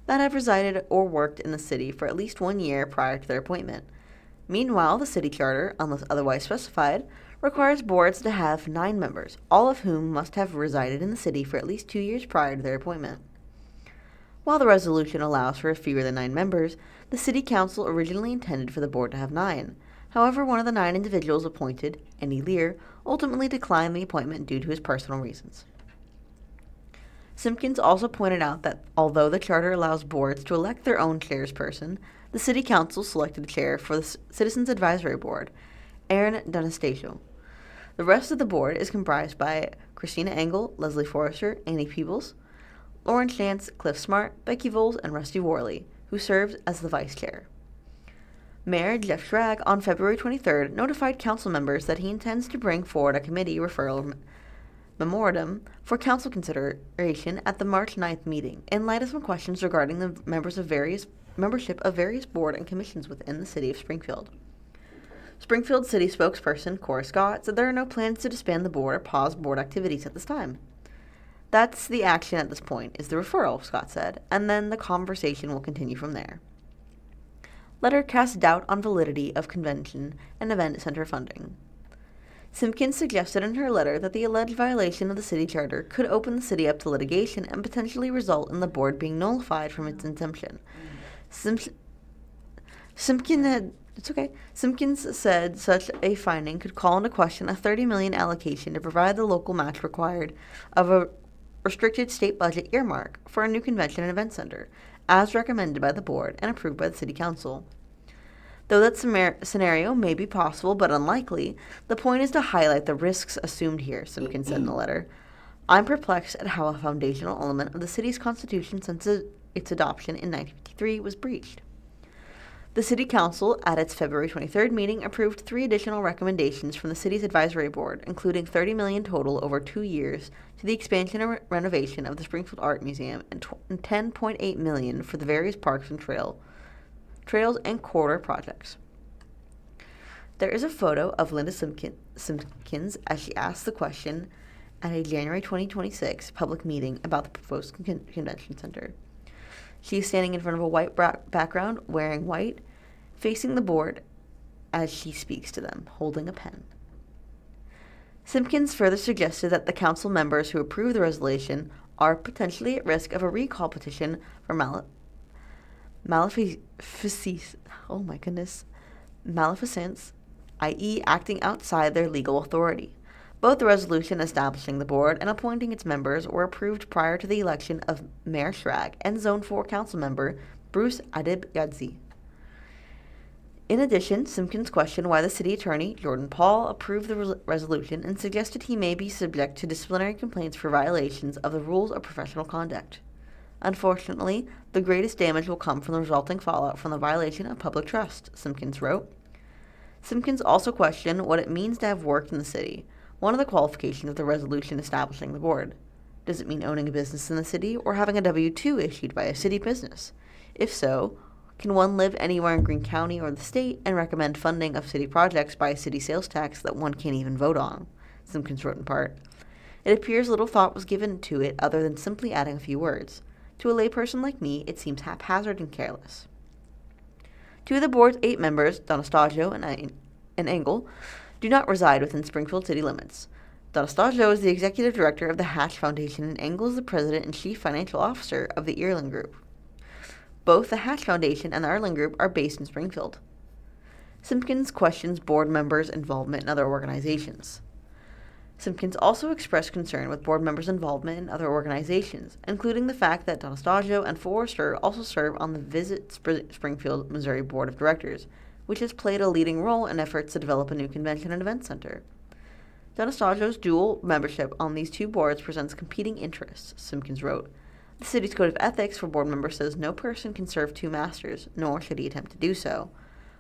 that have resided or worked in the city for at least 1 year prior to their appointment. Meanwhile, the city charter, unless otherwise specified, requires boards to have 9 members, all of whom must have resided in the city for at least 2 years prior to their appointment. While the resolution allows for fewer than 9 members, the City Council originally intended for the board to have 9. However, one of the 9 individuals appointed, Andy Lear, ultimately declined the appointment due to his personal reasons. Simpkins also pointed out that although the charter allows boards to elect their own chairperson, the City Council selected a chair for the Citizens Advisory Board, Aaron D'Anastasio. The rest of the board is comprised by Christina Engel, Leslie Forrester, Annie Peebles, Lauren Chance, Cliff Smart, Becky Voles, and Rusty Worley, who serves as the vice chair. Mayor Jeff Schrag on February 23rd notified council members that he intends to bring forward a committee referral memorandum for council consideration at the March 9th meeting, in light of some questions regarding the membership of various board and commissions within the city of Springfield. Springfield City spokesperson Cora Scott said there are no plans to disband the board or pause board activities at this time. That's the action at this point, is the referral, Scott said, and then the conversation will continue from there. Letter cast doubt on validity of convention and event center funding. Simpkins suggested in her letter that the alleged violation of the city charter could open the city up to litigation and potentially result in the board being nullified from its inception. Simpkins said such a finding could call into question a $30 million allocation to provide the local match required of a restricted state budget earmark for a new convention and event center, as recommended by the board and approved by the City Council. Though that scenario may be possible but unlikely, the point is to highlight the risks assumed here, Simpkins said in the letter. I'm perplexed at how a foundational element of the city's constitution since its adoption in 1953 was breached. The City Council, at its February 23rd meeting, approved 3 additional recommendations from the city's advisory board, including $30 million total over 2 years to the expansion and renovation of the Springfield Art Museum and $10.8 million for the various parks and trails and corridor projects. There is a photo of Linda Simpkins as she asked the question at a January 2026 public meeting about the proposed convention center. She is standing in front of a white background, wearing white, facing the board as she speaks to them, holding a pen. Simpkins further suggested that the council members who approve the resolution are potentially at risk of a recall petition for maleficence, i.e. acting outside their legal authority. Both the resolution establishing the board and appointing its members were approved prior to the election of Mayor Schrag and Zone 4 council member Bruce Adib Gadzi. In addition, Simpkins questioned why the city attorney, Jordan Paul, approved the resolution and suggested he may be subject to disciplinary complaints for violations of the rules of professional conduct. Unfortunately, the greatest damage will come from the resulting fallout from the violation of public trust, Simpkins wrote. Simpkins also questioned what it means to have worked in the city, one of the qualifications of the resolution establishing the board. Does it mean owning a business in the city or having a W-2 issued by a city business? If so, can one live anywhere in Greene County or the state and recommend funding of city projects by a city sales tax that one can't even vote on? Simpkins wrote in part. It appears little thought was given to it other than simply adding a few words. To a layperson like me, it seems haphazard and careless. 2 of the board's 8 members, D'Anastasio and Engel, do not reside within Springfield city limits. D'Anastasio is the executive director of the Hatch Foundation and Engel is the president and chief financial officer of the Earling Group. Both the Hatch Foundation and the Earling Group are based in Springfield. Simpkins questions board members' involvement in other organizations. Simpkins also expressed concern with board members' involvement in other organizations, including the fact that D'Anastasio and Forrester also serve on the Visit Springfield, Missouri Board of Directors, which has played a leading role in efforts to develop a new convention and event center. D'Anastagio's dual membership on these two boards presents competing interests, Simpkins wrote. The city's code of ethics for board members says no person can serve two masters, nor should he attempt to do so.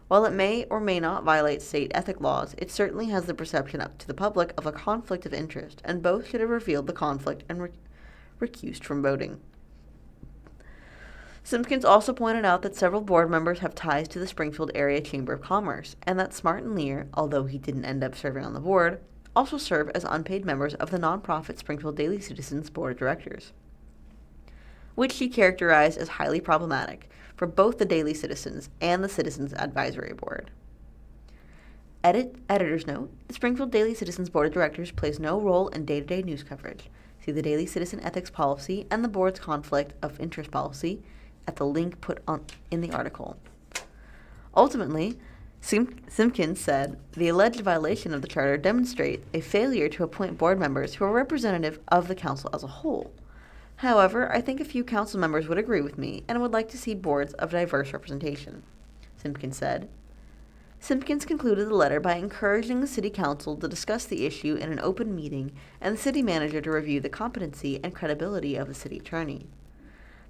While it may or may not violate state ethic laws, it certainly has the perception up to the public of a conflict of interest, and both should have revealed the conflict and recused from voting. Simpkins also pointed out that several board members have ties to the Springfield Area Chamber of Commerce, and that Smart and Lear, although he didn't end up serving on the board, also serve as unpaid members of the nonprofit Springfield Daily Citizen's board of directors, which she characterized as highly problematic for both the Daily Citizens and the Citizens Advisory Board. Editor's note: the Springfield Daily Citizen's board of directors plays no role in day-to-day news coverage. See the Daily Citizen ethics policy and the board's conflict of interest policy at the link put in the article. Ultimately, Simpkins said the alleged violation of the charter demonstrates a failure to appoint board members who are representative of the council as a whole. However, I think a few council members would agree with me and would like to see boards of diverse representation, Simpkins said. Simpkins concluded the letter by encouraging the city council to discuss the issue in an open meeting and the city manager to review the competency and credibility of the city attorney.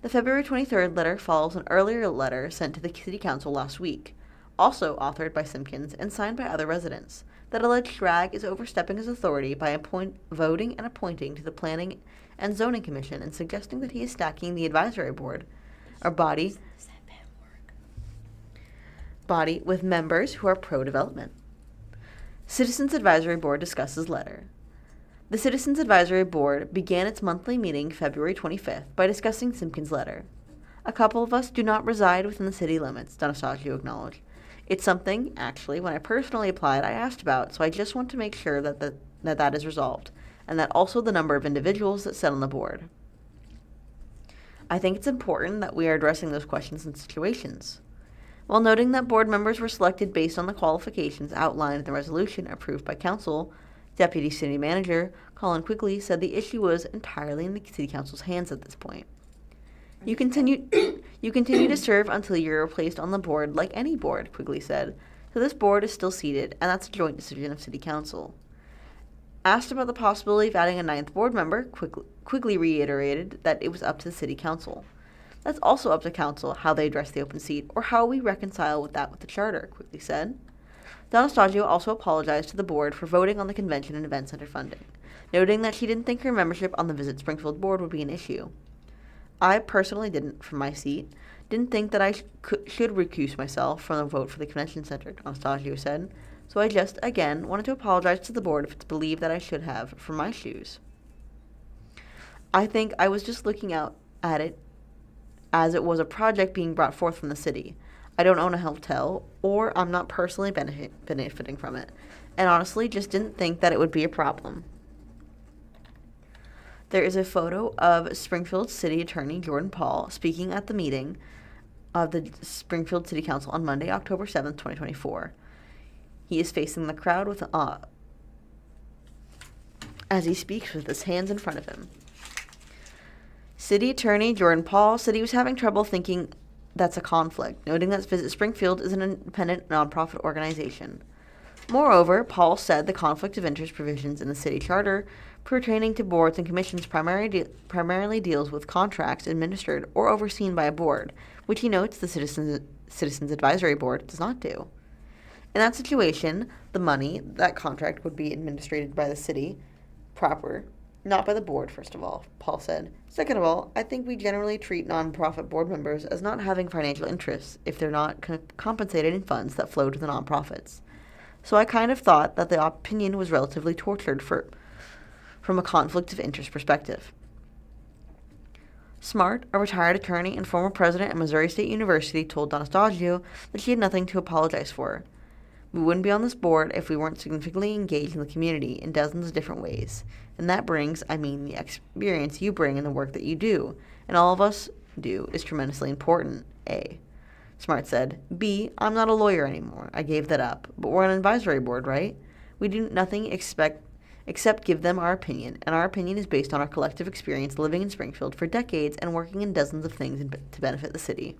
The February 23rd letter follows an earlier letter sent to the city council last week, also authored by Simpkins and signed by other residents, that alleged Schrag is overstepping his authority by voting and appointing to the Planning and Zoning Commission and suggesting that he is stacking the advisory board, or body with members who are pro-development. Citizens Advisory Board discusses letter. The Citizens Advisory Board began its monthly meeting February 25th by discussing Simpkins' letter. A couple of us do not reside within the city limits, D'Anastasio acknowledged. It's something, actually, when I personally applied, I asked about, so I just want to make sure that is resolved, and that also the number of individuals that sit on the board. I think it's important that we are addressing those questions and situations. While noting that board members were selected based on the qualifications outlined in the resolution approved by council, Deputy City Manager Colin Quigley said the issue was entirely in the City Council's hands at this point. You continue to serve until you're replaced on the board like any board, Quigley said. So this board is still seated, and that's a joint decision of City Council. Asked about the possibility of adding a ninth board member, Quigley reiterated that it was up to the City Council. That's also up to Council how they address the open seat, or how we reconcile with that with the Charter, Quigley said. D'Anastasio also apologized to the board for voting on the convention and event center funding, noting that she didn't think her membership on the Visit Springfield board would be an issue. I personally didn't, from my seat, didn't think that I should recuse myself from the vote for the convention center, D'Anastasio said, so I just, again, wanted to apologize to the board if it's believed that I should have from my shoes. I think I was just looking out at it as it was a project being brought forth from the city. I don't own a hotel, or I'm not personally benefiting from it, and honestly just didn't think that it would be a problem. There is a photo of Springfield City Attorney Jordan Paul speaking at the meeting of the Springfield City Council on Monday, October 7th, 2024. He is facing the crowd with as he speaks with his hands in front of him. City Attorney Jordan Paul said he was having trouble thinking that's a conflict, noting that Visit Springfield is an independent nonprofit organization. Moreover, Paul said the conflict of interest provisions in the city charter pertaining to boards and commissions primarily deals with contracts administered or overseen by a board, which he notes the Citizens Advisory Board does not do. In that situation, the money, that contract would be administered by the city proper, not by the board, first of all, Paul said. Second of all, I think we generally treat nonprofit board members as not having financial interests if they're not compensated in funds that flow to the nonprofits. So I kind of thought that the opinion was relatively tortured from a conflict of interest perspective. Smart, a retired attorney and former president at Missouri State University, told D'Anastasio that she had nothing to apologize for. We wouldn't be on this board if we weren't significantly engaged in the community in dozens of different ways. And that brings, the experience you bring in the work that you do, and all of us do, is tremendously important, A. Smart said. B, I'm not a lawyer anymore. I gave that up. But we're an advisory board, right? We do nothing except give them our opinion, and our opinion is based on our collective experience living in Springfield for decades and working in dozens of things to benefit the city.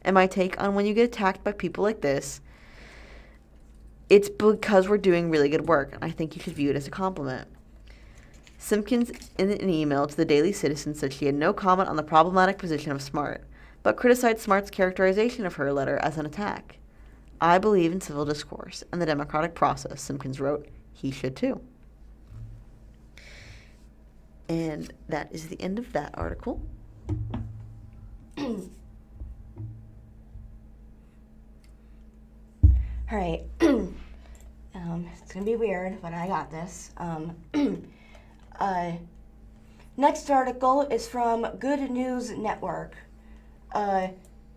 And my take on when you get attacked by people like this It's because we're doing really good work, and I think you should view it as a compliment. Simpkins, in an email to the Daily Citizen, said she had no comment on the problematic position of Smart, but criticized Smart's characterization of her letter as an attack. I believe in civil discourse and the democratic process, Simpkins wrote. He should too. And that is the end of that article. All right. It's gonna be weird, but I got this. Next article is from Good News Network.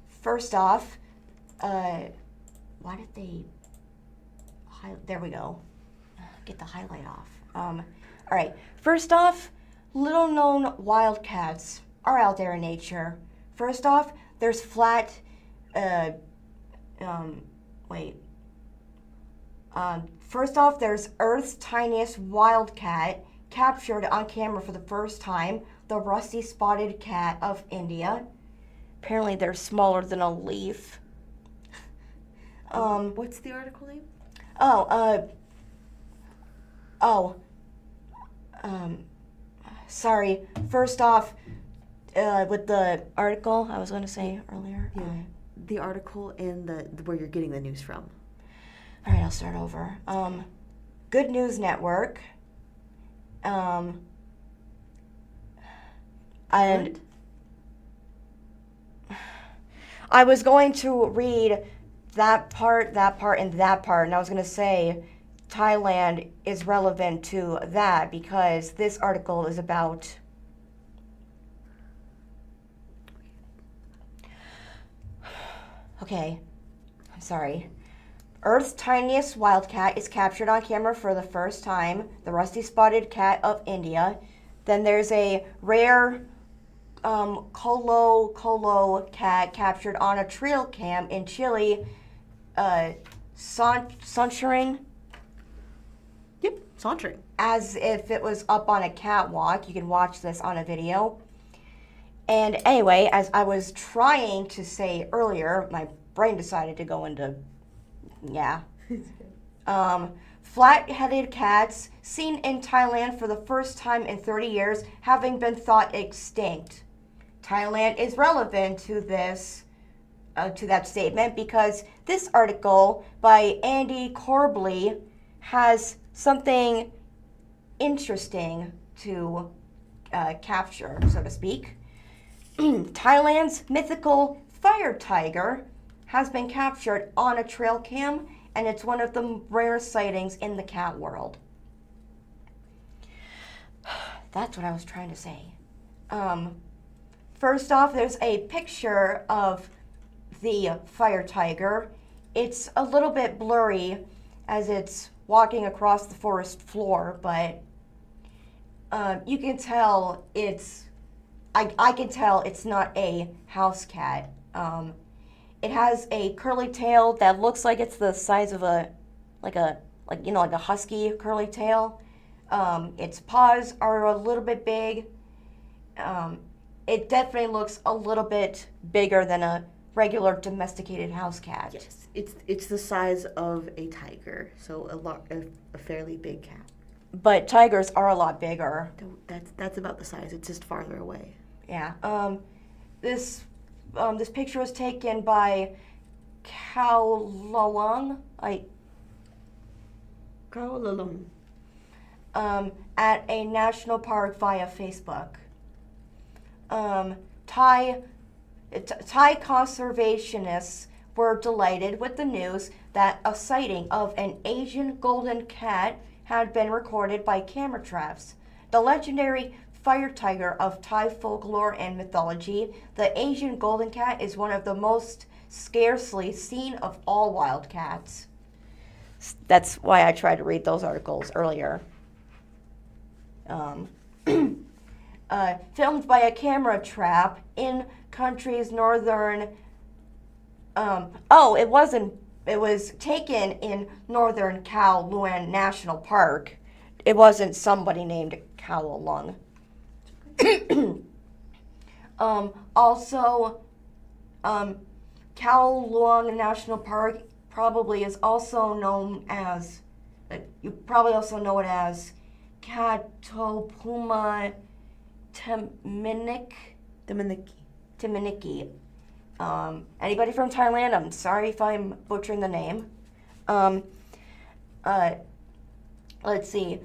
First off, why did they? There we go. Get the highlight off. All right. First off, little-known wildcats are out there in nature. First off, there's flat. First off, there's Earth's tiniest wildcat captured on camera for the first time, the rusty spotted cat of India. Apparently, they're smaller than a leaf. What's the article name? Sorry. First off, with the article I was going to say earlier. Yeah. The article and where you're getting the news from. All right, I'll start over. Good News Network. And I was going to read that part, and that part, and I was going to say Thailand is relevant to that because this article is about okay, I'm sorry. Earth's tiniest wildcat is captured on camera for the first time, the rusty spotted cat of India. Then there's a rare colo cat captured on a trail cam in Chile, sauntering. Yep, sauntering. As if it was up on a catwalk. You can watch this on a video. And anyway, as I was trying to say earlier, my brain decided to go into, flat-headed cats seen in Thailand for the first time in 30 years, having been thought extinct. Thailand is relevant to this, to that statement because this article by Andy Corbley has something interesting to capture, so to speak. Thailand's mythical fire tiger has been captured on a trail cam, and it's one of the rare sightings in the cat world. That's what I was trying to say. First off, there's a picture of the fire tiger. It's a little bit blurry as it's walking across the forest floor, but you can tell I can tell it's not a house cat. It has a curly tail that looks like it's the size of a husky curly tail. Its paws are a little bit big. It definitely looks a little bit bigger than a regular domesticated house cat. Yes, it's the size of a tiger, so a fairly big cat. But tigers are a lot bigger. That's about the size. It's just farther away. Yeah. This picture was taken by Khao Loong. At a national park via Facebook. Thai conservationists were delighted with the news that a sighting of an Asian golden cat had been recorded by camera traps. The legendary fire tiger of Thai folklore and mythology, the Asian golden cat is one of the most scarcely seen of all wildcats. That's why I tried to read those articles earlier. Filmed by a camera trap in country's northern. It was taken in northern Khao Luan National Park. It wasn't somebody named Khao Lung. Also, Khao Luang National Park probably is also known as, you probably also know it as Catopuma Teminiki. Anybody from Thailand? I'm sorry if I'm butchering the name. Let's see.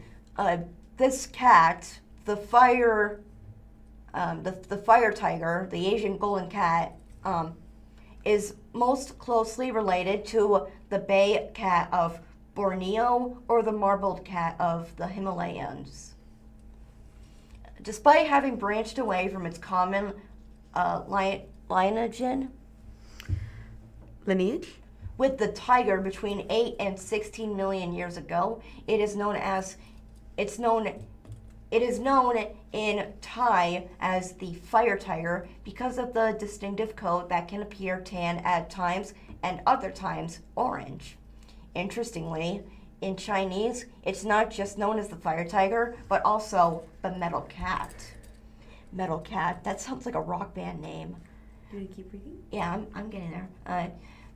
This cat, the fire tiger, the Asian golden cat, is most closely related to the bay cat of Borneo or the marbled cat of the Himalayas. Despite having branched away from its common lineage with the tiger between 8 and 16 million years ago, it is known in Thai as the fire tiger because of the distinctive coat that can appear tan at times and other times orange. Interestingly, in Chinese, it's not just known as the fire tiger, but also the metal cat. Metal cat, that sounds like a rock band name. Do you want to keep reading? Yeah, I'm getting there.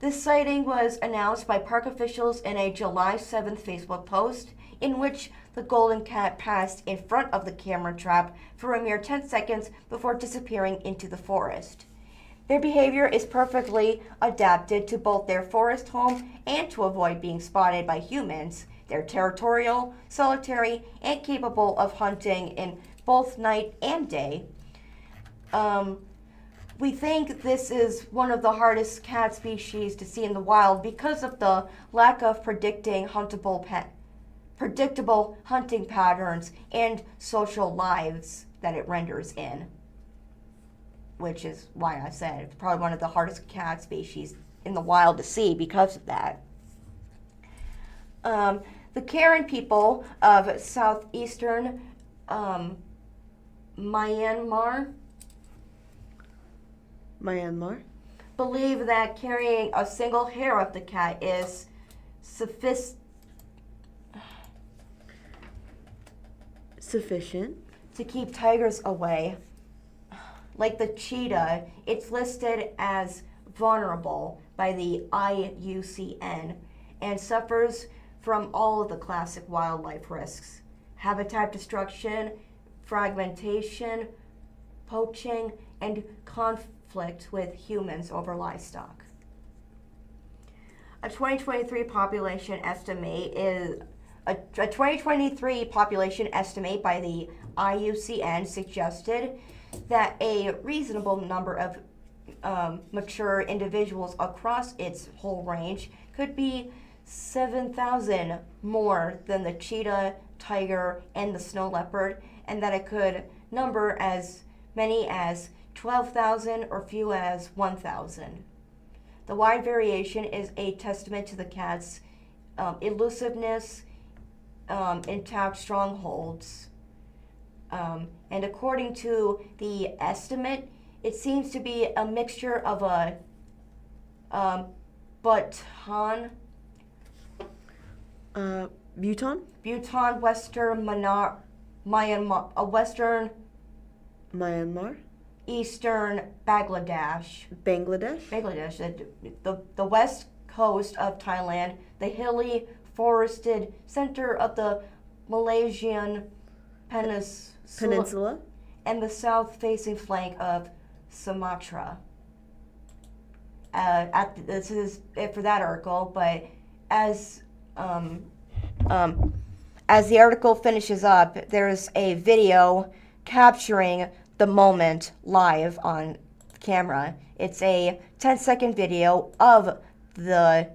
This sighting was announced by park officials in a July 7th Facebook post in which the golden cat passed in front of the camera trap for a mere 10 seconds before disappearing into the forest. Their behavior is perfectly adapted to both their forest home and to avoid being spotted by humans. They're territorial, solitary, and capable of hunting in both night and day. We think this is one of the hardest cat species to see in the wild because of the lack of predictable hunting patterns and social lives that it renders in, which is why I said it's probably one of the hardest cat species in the wild to see because of that. The Karen people of southeastern Myanmar believe that carrying a single hair of the cat is sufficient to keep tigers away. Like the cheetah, it's listed as vulnerable by the IUCN and suffers from all of the classic wildlife risks: habitat destruction, fragmentation, poaching, and conflict with humans over livestock. A 2023 population estimate by the IUCN suggested that a reasonable number of mature individuals across its whole range could be 7,000 more than the cheetah, tiger, and the snow leopard, and that it could number as many as 12,000 or few as 1,000. The wide variation is a testament to the cat's elusiveness, intact strongholds, and according to the estimate, it seems to be a mixture of a Bhutan, Western Myanmar, Eastern Bangladesh, the west coast of Thailand, the hilly forested center of the Malaysian Peninsula, and the south-facing flank of Sumatra. This is it for that article, but as the article finishes up, there's a video capturing the moment live on camera. It's a 10-second video of the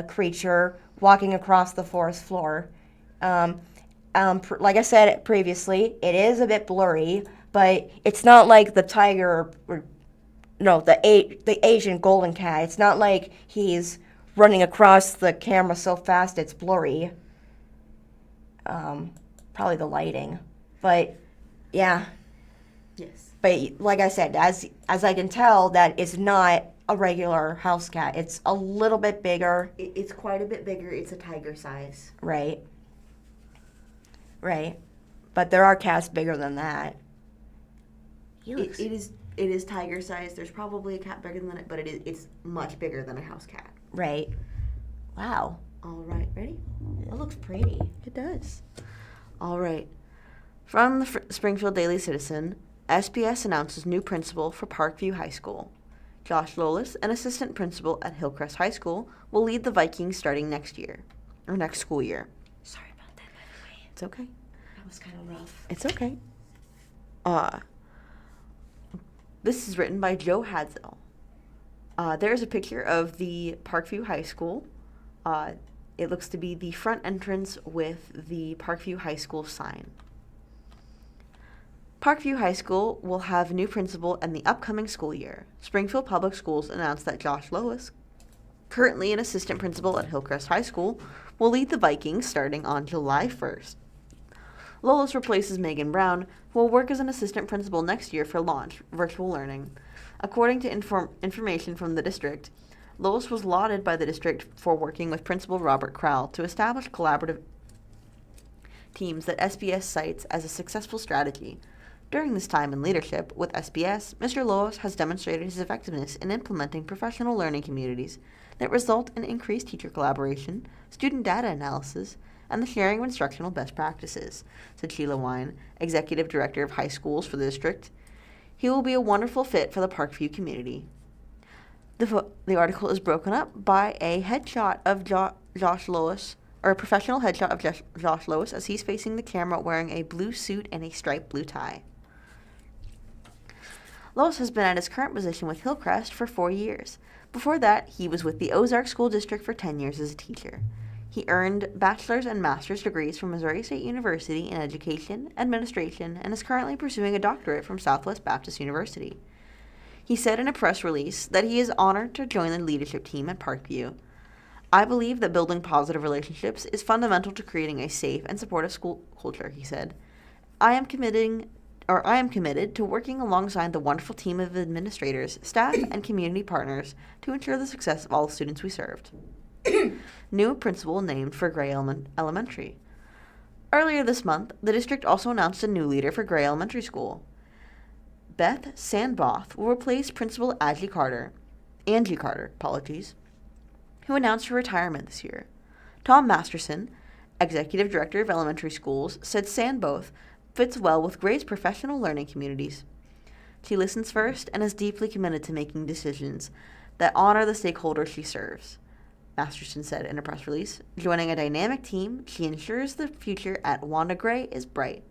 creature walking across the forest floor. Like I said previously, it is a bit blurry, but it's not like the tiger, the Asian golden cat. It's not like he's running across the camera so fast it's blurry. Probably the lighting, but yeah. Yes. But like I said, as I can tell, that is not a regular house cat. It's a little bit bigger. It's quite a bit bigger. It's a tiger size. Right. But there are cats bigger than that. It is tiger size. There's probably a cat bigger than it, but it's much bigger than a house cat. Right. Wow. All right, ready? That looks pretty. It does. All right. From the Springfield Daily Citizen, SBS announces new principal for Parkview High School. Josh Lolis, an assistant principal at Hillcrest High School, will lead the Vikings starting next school year. Sorry about that, by the way. It's okay. That was kind of rough. It's okay. This is written by Joe Hadsell. There's a picture of the Parkview High School. It looks to be the front entrance with the Parkview High School sign. Parkview High School will have a new principal in the upcoming school year. Springfield Public Schools announced that Josh Lois, currently an assistant principal at Hillcrest High School, will lead the Vikings starting on July 1st. Lois replaces Megan Brown, who will work as an assistant principal next year for Launch Virtual Learning. According to information from the district, Lois was lauded by the district for working with Principal Robert Crowell to establish collaborative teams that SBS cites as a successful strategy. During this time in leadership with SBS, Mr. Lois has demonstrated his effectiveness in implementing professional learning communities that result in increased teacher collaboration, student data analysis, and the sharing of instructional best practices, said Sheila Wine, Executive Director of High Schools for the district. He will be a wonderful fit for the Parkview community. The article is broken up by a headshot of Josh Lois, or a professional headshot of Josh Lois as he's facing the camera wearing a blue suit and a striped blue tie. Lois has been at his current position with Hillcrest for 4 years. Before that, he was with the Ozarks School District for 10 years as a teacher. He earned bachelor's and master's degrees from Missouri State University in Education, Administration, and is currently pursuing a doctorate from Southwest Baptist University. He said in a press release that he is honored to join the leadership team at Parkview. I believe that building positive relationships is fundamental to creating a safe and supportive school culture, he said. I am committed to working alongside the wonderful team of administrators, staff, and community partners to ensure the success of all the students we served. New principal named for Gray Elementary. Earlier this month, the district also announced a new leader for Gray Elementary School. Beth Sandboth will replace Principal Angie Carter, who announced her retirement this year. Tom Masterson, Executive Director of Elementary Schools, said Sandboth fits well with Gray's professional learning communities. She listens first and is deeply committed to making decisions that honor the stakeholders she serves, Masterson said in a press release. Joining a dynamic team, she ensures the future at Wanda Gray is bright.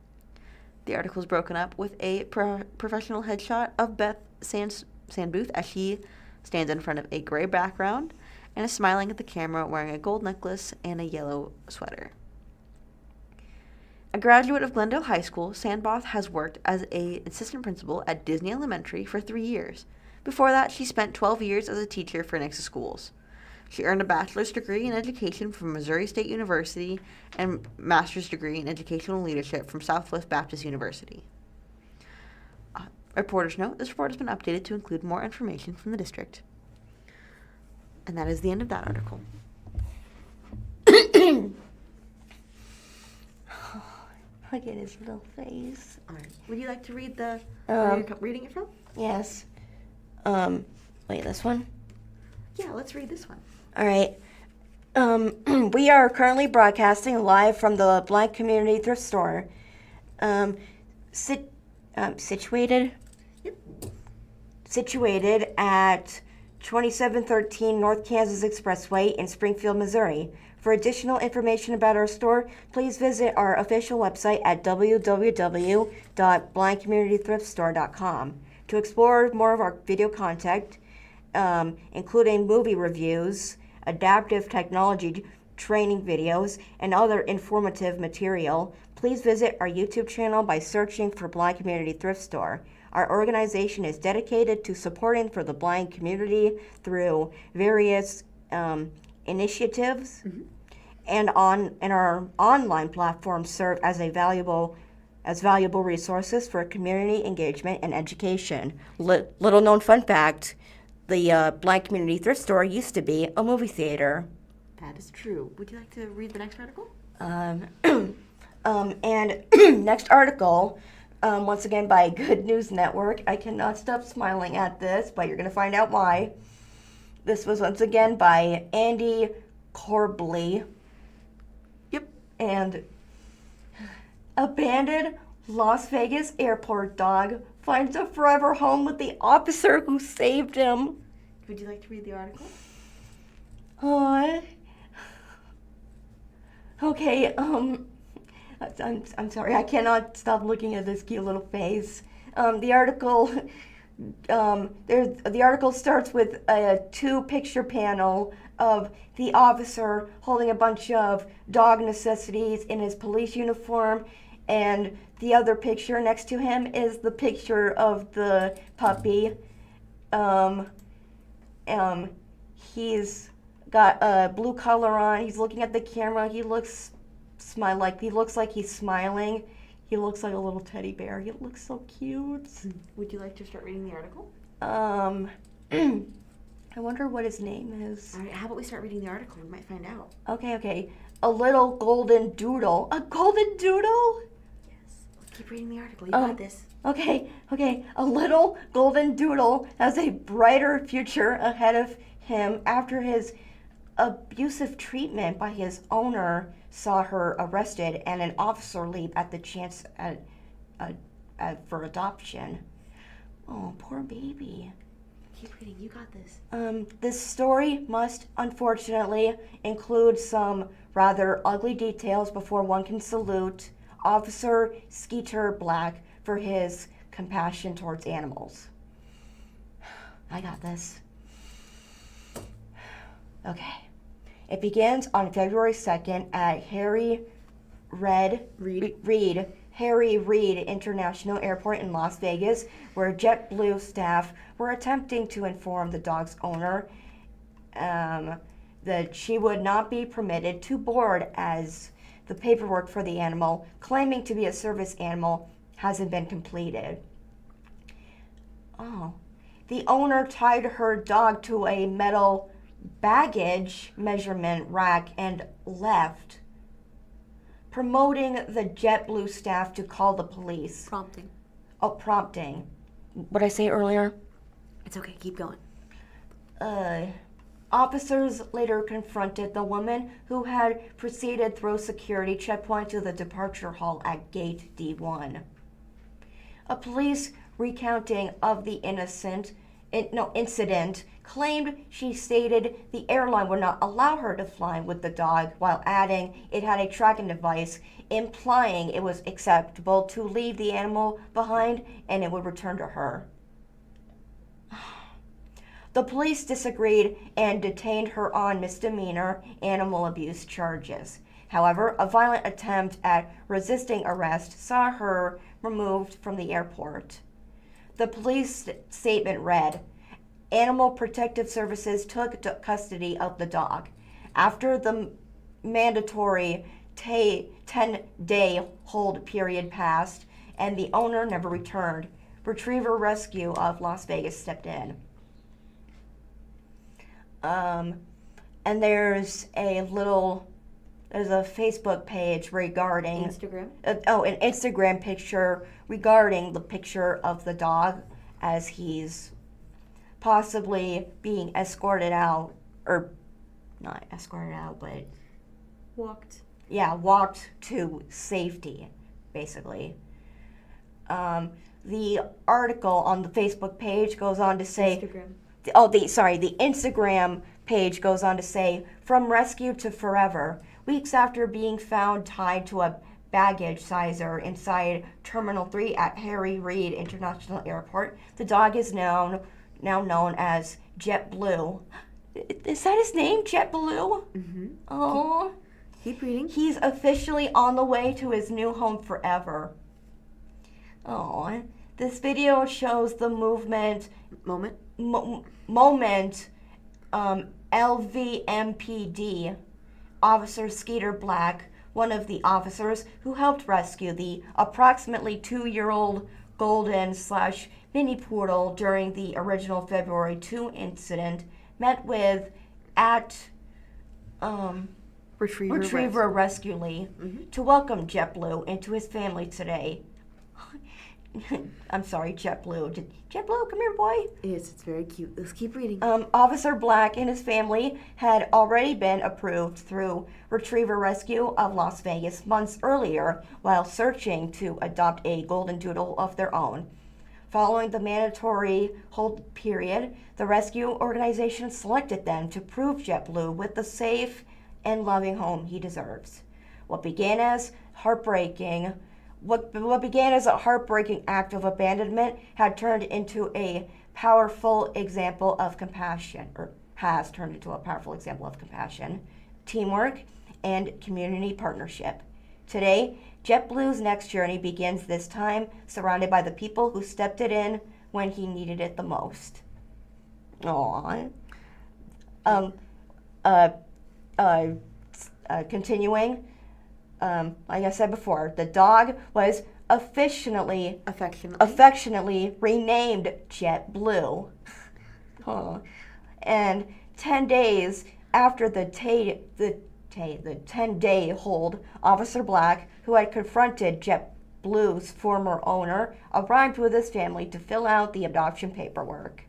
The article is broken up with a professional headshot of Beth Sandbooth as she stands in front of a gray background and is smiling at the camera wearing a gold necklace and a yellow sweater. A graduate of Glendale High School, Sandboth has worked as an assistant principal at Disney Elementary for 3 years. Before that, she spent 12 years as a teacher for Nixa Schools. She earned a bachelor's degree in education from Missouri State University and master's degree in educational leadership from Southwest Baptist University. Reporters note, this report has been updated to include more information from the district. And that is the end of that article. Look at his little face. All right. Would you like to read the reading it from? Yes. Wait, this one? Yeah, let's read this one. All right. We are currently broadcasting live from the Blind Community Thrift Store, situated at 2713 North Kansas Expressway in Springfield, Missouri. For additional information about our store, please visit our official website at www.blindcommunitythriftstore.com. To explore more of our video content, including movie reviews, adaptive technology training videos, and other informative material, please visit our YouTube channel by searching for Blind Community Thrift Store. Our organization is dedicated to supporting for the blind community through various initiatives, and our online platforms serve as valuable resources for community engagement and education. Little known fun fact: the Blind Community Thrift Store used to be a movie theater. That is true. Would you like to read the next article? And next article, once again by Good News Network. I cannot stop smiling at this, but you're going to find out why. This was once again by Andy Corbly. Yep. And abandoned Las Vegas airport dog finds a forever home with the officer who saved him. Would you like to read the article? Okay, I'm sorry, I cannot stop looking at this cute little face. The article starts with a 2-picture panel of the officer holding a bunch of dog necessities in his police uniform, and the other picture next to him is the picture of the puppy. He's got a blue collar on. He's looking at the camera. He looks like he's smiling. He looks like a little teddy bear. He looks so cute. Would you like to start reading the article? I wonder what his name is. All right, how about we start reading the article? We might find out. Okay. A little golden doodle. A golden doodle? Yes. Keep reading the article. You got this. Okay. A little golden doodle has a brighter future ahead of him after his abusive treatment by his owner saw her arrested and an officer leap at the chance for adoption. Oh, poor baby. Keep reading. You got this. This story must unfortunately include some rather ugly details before one can salute Officer Skeeter Black for his compassion towards animals. I got this. Okay. It begins on February 2nd at Harry Reid International Airport in Las Vegas, where JetBlue staff were attempting to inform the dog's owner that she would not be permitted to board as the paperwork for the animal, claiming to be a service animal, hasn't been completed. Oh. The owner tied her dog to a metal baggage measurement rack and left, promoting the JetBlue staff to call the police. Prompting. Oh, prompting. What did I say earlier? It's okay. Keep going. Officers later confronted the woman who had proceeded through security checkpoint to the departure hall at gate D1. A police recounting of the incident claimed she stated the airline would not allow her to fly with the dog, while adding it had a tracking device, implying it was acceptable to leave the animal behind and it would return to her. The police disagreed and detained her on misdemeanor animal abuse charges. However, a violent attempt at resisting arrest saw her removed from the airport. The police statement read, Animal Protective Services took custody of the dog. After the mandatory 10-day hold period passed and the owner never returned, Retriever Rescue of Las Vegas stepped in. And there's a Facebook page regarding Instagram? An Instagram picture regarding the picture of the dog as he's possibly being escorted out, or not escorted out, but Walked to safety, basically. The article on the Facebook page goes on to say, Instagram. The Instagram page goes on to say, from rescue to forever. Weeks after being found tied to a baggage sizer inside Terminal 3 at Harry Reid International Airport, the dog is now known as JetBlue. Is that his name, JetBlue? Mm-hmm. Oh. Keep reading. He's officially on the way to his new home forever. Oh. This video shows the moment LVMPD Officer Skeeter Black, one of the officers who helped rescue the approximately 2-year-old golden/mini poodle during the original February 2 incident, met with at Retriever Rescue Lee to welcome JetBlue into his family today. I'm sorry, JetBlue. JetBlue, come here, boy. Yes, it's very cute. Let's keep reading. Officer Black and his family had already been approved through Retriever Rescue of Las Vegas months earlier while searching to adopt a golden doodle of their own. Following the mandatory hold period, the rescue organization selected them to prove JetBlue with the safe and loving home he deserves. What began as a heartbreaking act of abandonment had turned into a powerful example of compassion, or has turned into a powerful example of compassion, teamwork, and community partnership. Today, JetBlue's next journey begins, this time surrounded by the people who stepped it in when he needed it the most. Aww. Continuing, like I said before, the dog was affectionately renamed JetBlue. And 10 days after the 10-day hold, Officer Black, who had confronted JetBlue's former owner, arrived with his family to fill out the adoption paperwork.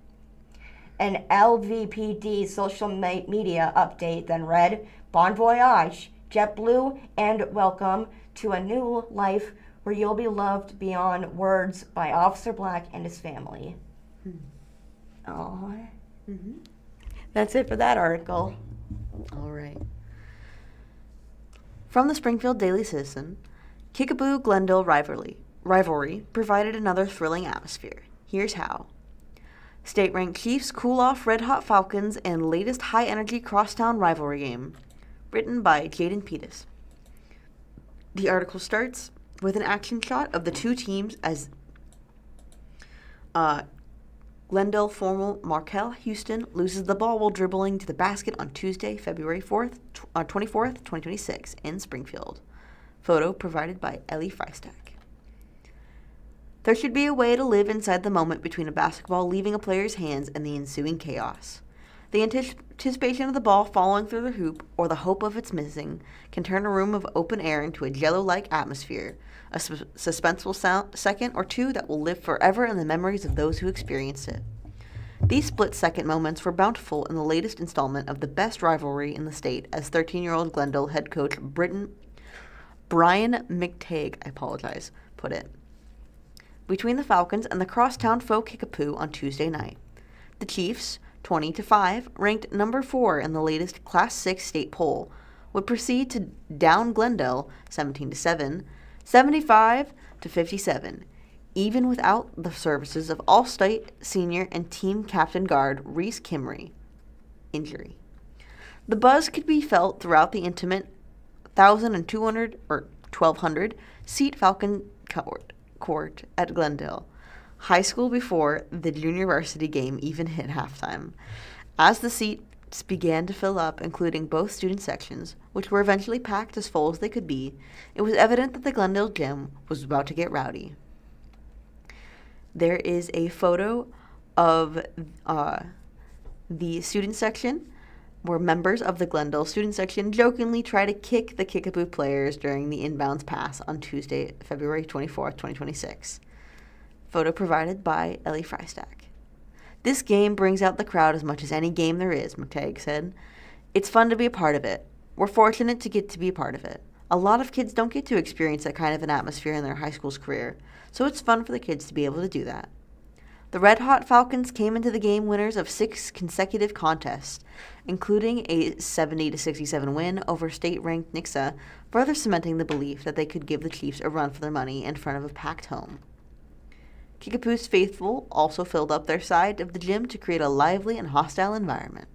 An LVPD social media update then read, "Bon voyage, JetBlue, and welcome to a new life where you'll be loved beyond words by Officer Black and his family." Aww. Mm-hmm. That's it for that article. All right. From the Springfield Daily Citizen, Kickapoo-Glendale rivalry provided another thrilling atmosphere. Here's how. State-ranked Chiefs cool off red-hot Falcons in latest high-energy crosstown rivalry game. Written by Jaden Pettis. The article starts with an action shot of the two teams as Glendale forward Markel Houston loses the ball while dribbling to the basket on Tuesday, February 24th, 2026 in Springfield. Photo provided by Ellie Freistack. There should be a way to live inside the moment between a basketball leaving a player's hands and the ensuing chaos. The anticipation of the ball falling through the hoop or the hope of its missing can turn a room of open air into a jello-like atmosphere, a suspenseful second or two that will live forever in the memories of those who experienced it. These split-second moments were bountiful in the latest installment of the best rivalry in the state, as 13-year-old Glendale head coach Brian McTague, put it, between the Falcons and the crosstown foe Kickapoo on Tuesday night. The Chiefs, 20-5, ranked number 4 in the latest Class 6 state poll, would proceed to down Glendale 17-7, 75-57, even without the services of All-State senior and team captain guard Reese Kimry injury. The buzz could be felt throughout the intimate 1,200 seat Falcon court at Glendale High School before the junior varsity game even hit halftime. As the seats began to fill up, including both student sections, which were eventually packed as full as they could be, it was evident that the Glendale gym was about to get rowdy. There is a photo of the student section where members of the Glendale student section jokingly try to kick the Kickapoo players during the inbounds pass on Tuesday, February 24th, 2026. Photo provided by Ellie Freistack. "This game brings out the crowd as much as any game there is," McTagg said. "It's fun to be a part of it. We're fortunate to get to be a part of it. A lot of kids don't get to experience that kind of an atmosphere in their high school's career, so it's fun for the kids to be able to do that." The red-hot Falcons came into the game winners of 6 consecutive contests, including a 70-67 win over state-ranked Nixa, further cementing the belief that they could give the Chiefs a run for their money in front of a packed home. Kickapoo's faithful also filled up their side of the gym to create a lively and hostile environment.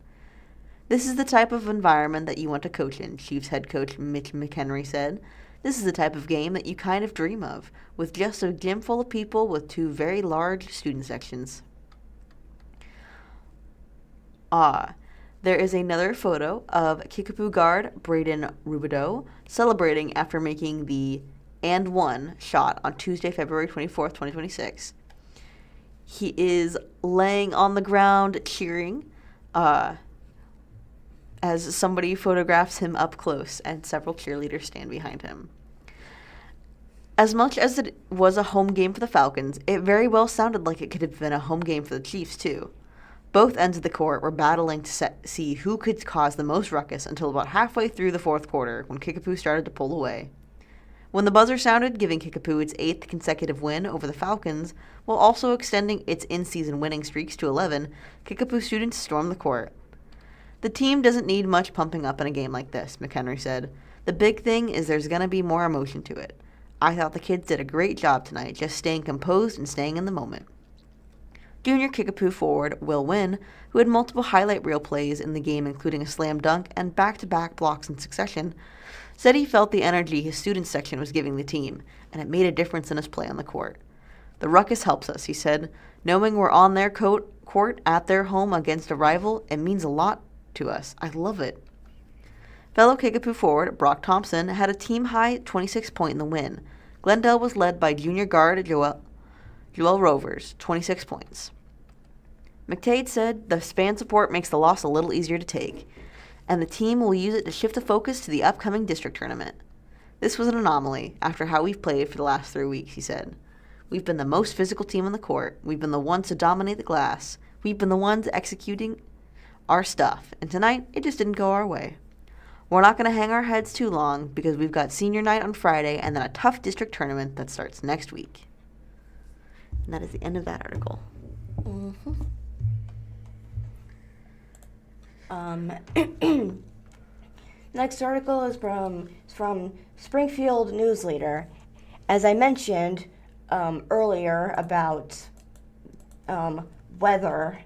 "This is the type of environment that you want to coach in," Chiefs head coach Mitch McHenry said. "This is the type of game that you kind of dream of, with just a gym full of people with 2 very large student sections." There is another photo of Kickapoo guard Braden Rubidoux celebrating after making the and one shot on Tuesday, February 24th, 2026. He is laying on the ground cheering as somebody photographs him up close and several cheerleaders stand behind him. As much as it was a home game for the Falcons, it very well sounded like it could have been a home game for the Chiefs, too. Both ends of the court were battling to see who could cause the most ruckus until about halfway through the fourth quarter when Kickapoo started to pull away. When the buzzer sounded, giving Kickapoo its 8th consecutive win over the Falcons, while also extending its in-season winning streaks to 11, Kickapoo students stormed the court. "The team doesn't need much pumping up in a game like this," McHenry said. "The big thing is there's going to be more emotion to it. I thought the kids did a great job tonight, just staying composed and staying in the moment." Junior Kickapoo forward Will Wynn, who had multiple highlight reel plays in the game including a slam dunk and back-to-back blocks in succession, said he felt the energy his student section was giving the team, and it made a difference in his play on the court. "The ruckus helps us," he said. "Knowing we're on their court at their home against a rival, it means a lot to us. I love it." Fellow Kickapoo forward Brock Thompson had a team-high 26-point in the win. Glendale was led by junior guard Joel Rovers, 26 points. McTade said the fan support makes the loss a little easier to take, and the team will use it to shift the focus to the upcoming district tournament. "This was an anomaly after how we've played for the last 3 weeks," he said. "We've been the most physical team on the court. We've been the ones to dominate the glass. We've been the ones executing our stuff, and tonight it just didn't go our way. We're not going to hang our heads too long because we've got senior night on Friday and then a tough district tournament that starts next week." And that is the end of that article. Next article is from Springfield News-Leader. As I mentioned earlier about weather,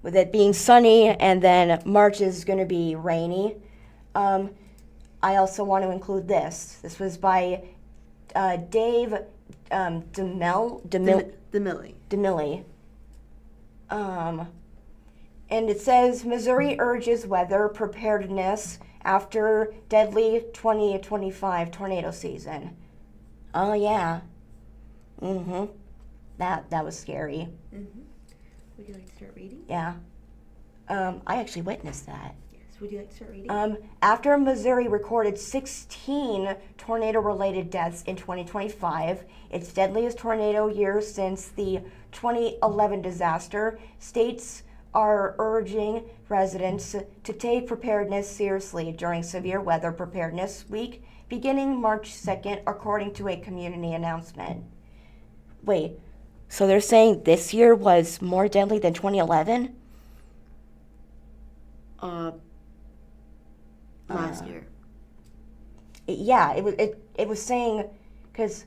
with it being sunny and then March is going to be rainy, I also want to include this. This was by Dave DeMilly. And it says, Missouri urges weather preparedness after deadly 2025 tornado season. Oh, yeah. That was scary. Would you like to start reading? Yeah. I actually witnessed that. Yes. Would you like to start reading? After Missouri recorded 16 tornado-related deaths in 2025, its deadliest tornado year since the 2011 disaster, states are urging residents to take preparedness seriously during Severe Weather Preparedness Week, beginning March 2nd, according to a community announcement. Wait, so they're saying this year was more deadly than 2011? Last year. Yeah, it was saying, because...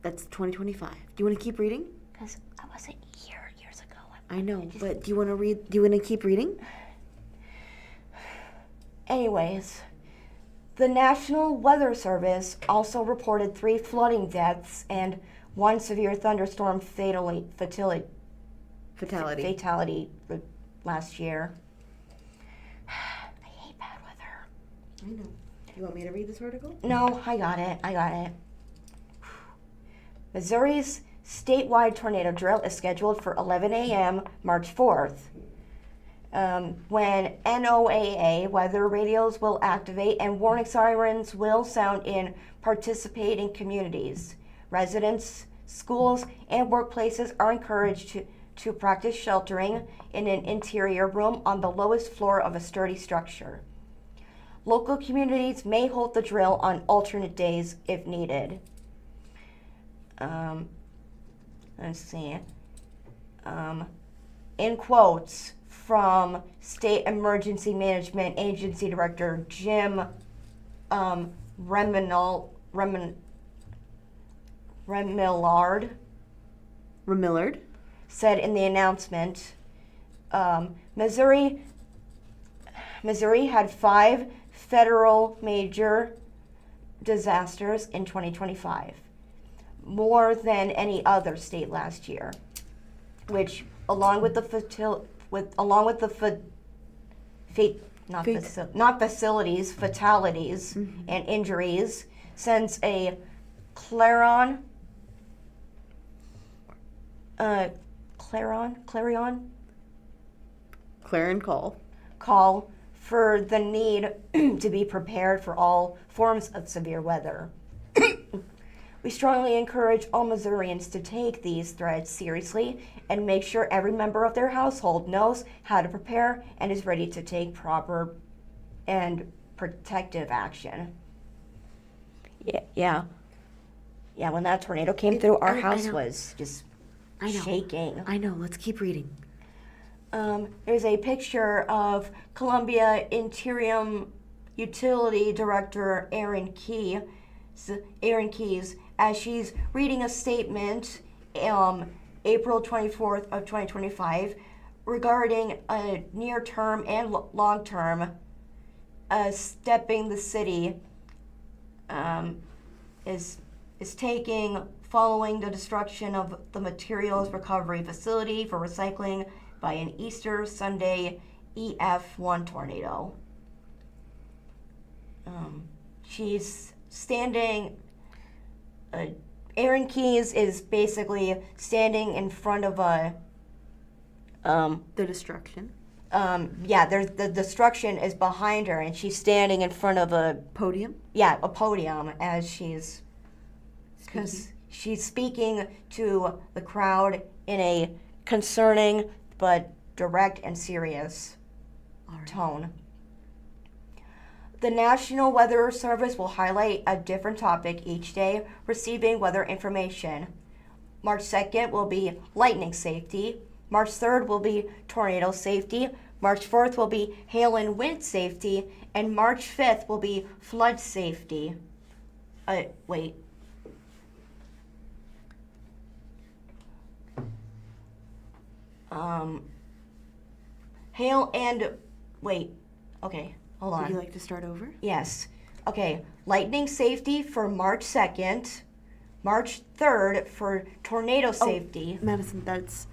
That's 2025. Do you want to keep reading? Because I wasn't here years ago. I know, but do you want to read? Do you want to keep reading? Anyways, the National Weather Service also reported 3 flooding deaths and 1 severe thunderstorm fatality last year. I hate bad weather. I know. You want me to read this article? No, I got it. Missouri's statewide tornado drill is scheduled for 11 a.m. March 4th, when NOAA weather radios will activate and warning sirens will sound in participating communities. Residents, schools, and workplaces are encouraged to practice sheltering in an interior room on the lowest floor of a sturdy structure. Local communities may hold the drill on alternate days if needed. Let's see. In quotes from State Emergency Management Agency Director Jim Remillard, said in the announcement, Missouri had 5 federal major disasters in 2025. More than any other state last year, which, along with the fatalities and injuries, sends a clarion call for the need to be prepared for all forms of severe weather. We strongly encourage all Missourians to take these threats seriously and make sure every member of their household knows how to prepare and is ready to take proper and protective action. Yeah. When that tornado came through, our house was just shaking. I know. Let's keep reading. There's a picture of Columbia Interior Utility Director Erin Keys, as she's reading a statement, April 24th of 2025, regarding a near-term and long-term stepping the city is taking following the destruction of the materials recovery facility for recycling by an Easter Sunday EF1 tornado. She's standing, Erin Keys is basically standing in front of a, The destruction. there's the destruction is behind her, and she's standing in front of a Podium. a podium as she's speaking to the crowd in a concerning but direct and serious tone. The National Weather Service will highlight a different topic each day, receiving weather information. March 2nd will be lightning safety. March 3rd will be tornado safety. March 4th will be hail and wind safety. And March 5th will be flood safety. Wait. Hail and... Wait. Okay, hold on. Would you like to start over? Yes. Okay, lightning safety for March 2nd. March 3rd for tornado safety. Madison, that's...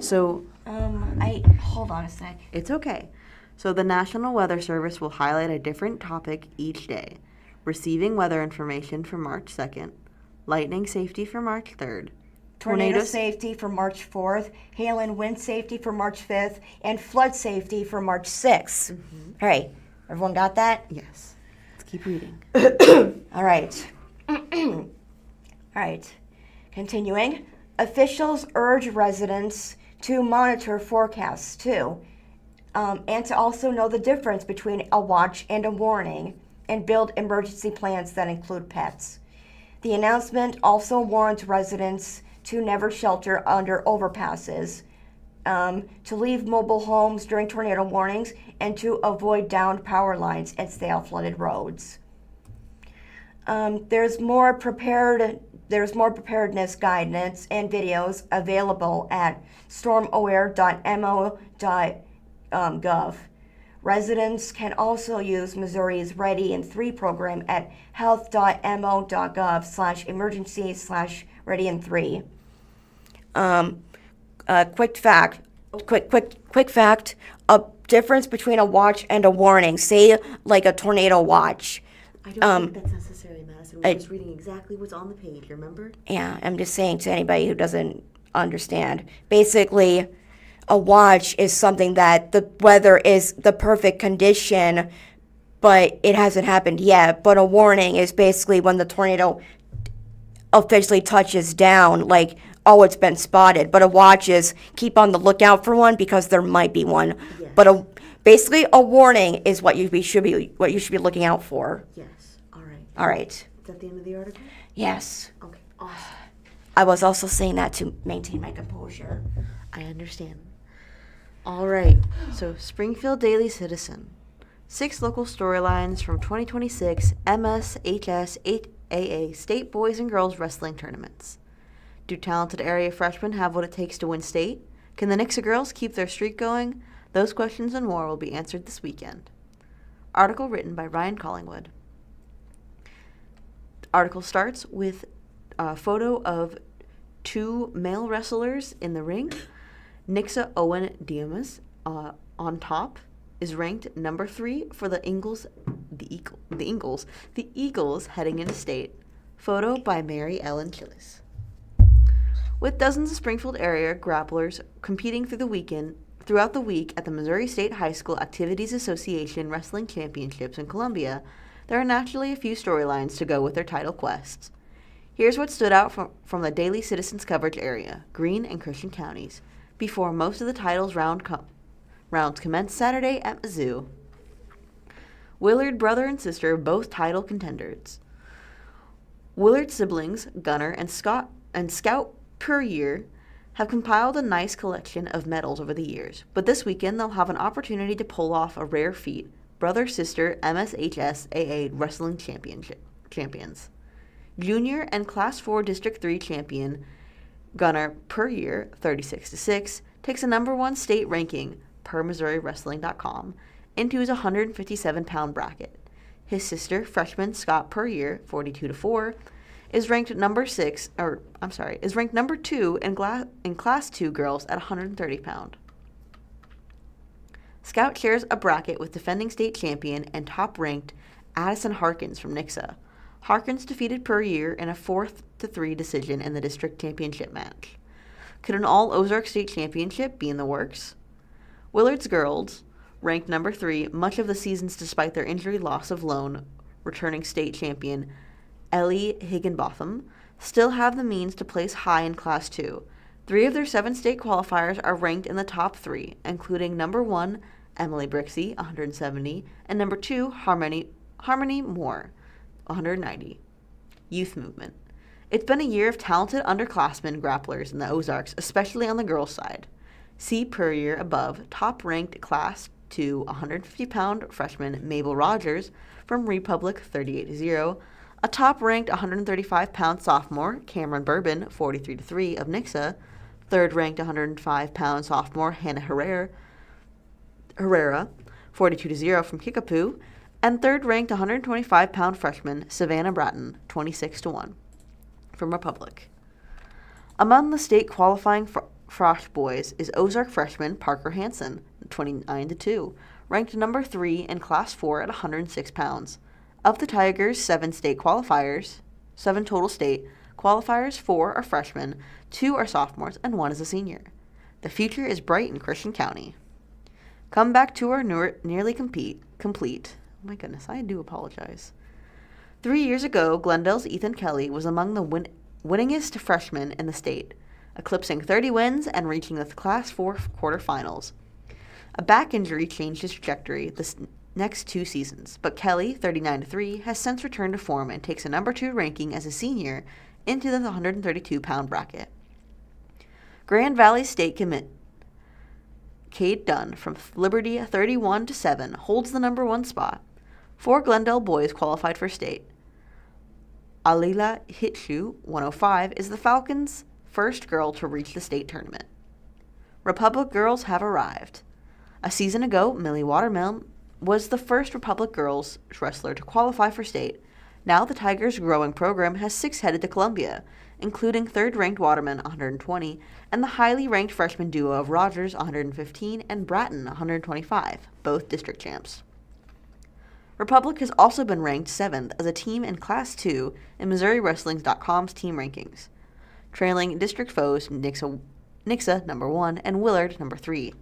So... Hold on a sec. It's okay. So the National Weather Service will highlight a different topic each day. Receiving weather information for March 2nd. Lightning safety for March 3rd. Tornado safety for March 4th, hail and wind safety for March 5th, and flood safety for March 6th. Mm-hmm. All right, everyone got that? Yes. Let's keep reading. All right. All right. Continuing. Officials urge residents to monitor forecasts too, and to also know the difference between a watch and a warning, and build emergency plans that include pets. The announcement also warns residents to never shelter under overpasses, to leave mobile homes during tornado warnings, and to avoid downed power lines and stay off flooded roads. There's more preparedness guidance and videos available at stormaware.mo.gov. Residents can also use Missouri's Ready in 3 program at health.mo.gov/emergency/Ready in 3. Quick fact, a difference between a watch and a warning, say like a tornado watch. I don't think that's necessary, Madison. We're just reading exactly what's on the page, remember? Yeah, I'm just saying to anybody who doesn't understand. Basically, a watch is something that the weather is the perfect condition, but it hasn't happened yet. But a warning is basically when the tornado officially touches down, like, oh, it's been spotted. But a watch is keep on the lookout for one because there might be one. Yes. But basically a warning is what you should be looking out for. Yes. All right. All right. Is that the end of the article? Yes. Okay. Awesome. I was also saying that to maintain my composure. I understand. All right. So Springfield Daily Citizen. 6 local storylines from 2026 MSHS 8AA State Boys and Girls Wrestling Tournaments. Do talented area freshmen have what it takes to win state? Can the Nixa girls keep their streak going? Those questions and more will be answered this weekend. Article written by Ryan Collingwood. The article starts with a photo of 2 male wrestlers in the ring. Nixa Owen Diamas on top is ranked number 3 for the Eagles heading into state. Photo by Mary Ellen Chillis. With dozens of Springfield area grapplers competing throughout the week at the Missouri State High School Activities Association Wrestling Championships in Columbia, there are naturally a few storylines to go with their title quests. Here's what stood out from the Daily Citizen's coverage area, Greene and Christian counties, before most of the titles rounds commenced Saturday at Mizzou. Willard, brother and sister, both title contenders. Willard siblings, Gunner and Scout Puryear, have compiled a nice collection of medals over the years, but this weekend they'll have an opportunity to pull off a rare feat, brother-sister MSHSAA wrestling champions. Junior and Class 4 District 3 champion Gunner Puryear, 36-6, takes a number 1 state ranking, per MissouriWrestling.com, into his 157-pound bracket. His sister, freshman Scott Puryear, 42-4, is ranked number 2 in Class 2 girls at 130 pound. Scout shares a bracket with defending state champion and top-ranked Addison Harkins from Nixa. Harkins defeated Puryear in a 4-3 decision in the district championship match. Could an all-Ozark state championship be in the works? Willard's girls, ranked number 3 much of the seasons despite their injury loss of lone returning state champion Ellie Higginbotham, still have the means to place high in Class 2. 3 of their 7 state qualifiers are ranked in the top 3, including number 1, Emily Brixey, 170, and number 2, Harmony Moore, 190. Youth movement. It's been a year of talented underclassmen grapplers in the Ozarks, especially on the girls' side. See Puryear above, top-ranked Class 2 150-pound freshman Mabel Rogers from Republic, 38-0, a top-ranked 135-pound sophomore Cameron Bourbon, 43-3 of Nixa, third-ranked 105-pound sophomore Hannah Herrera, 42-0 from Kickapoo, and third-ranked 125-pound freshman Savannah Bratton, 26-1 from Republic. Among the state qualifying Frosh boys is Ozark freshman Parker Hansen, 29-2, ranked number 3 in Class 4 at 106 pounds. Of the Tigers' 7 total state qualifiers, 4 are freshmen, 2 are sophomores, and 1 is a senior. The future is bright in Christian County. Comeback tour nearly complete. Oh my goodness, I do apologize. 3 years ago, Glendale's Ethan Kelly was among the winningest freshmen in the state, eclipsing 30 wins and reaching the Class 4 quarterfinals. A back injury changed his trajectory the next 2 seasons, but Kelly, 39-3, has since returned to form and takes a number 2 ranking as a senior into the 132-pound bracket. Grand Valley State commit Cade Dunn from Liberty, 31-7, holds the number 1 spot. 4 Glendale boys qualified for state. Alila Hitshu, 105, is the Falcons' first girl to reach the state tournament. Republic girls have arrived. A season ago, Millie Watermelon was the first Republic girls wrestler to qualify for state. Now the Tigers' growing program has 6 headed to Columbia, including third-ranked Waterman, 120, and the highly ranked freshman duo of Rogers, 115, and Bratton, 125, both district champs. Republic has also been ranked 7th as a team in Class 2 in MissouriWrestling's.com's team rankings, trailing district foes Nixa number 1 and Willard number 3.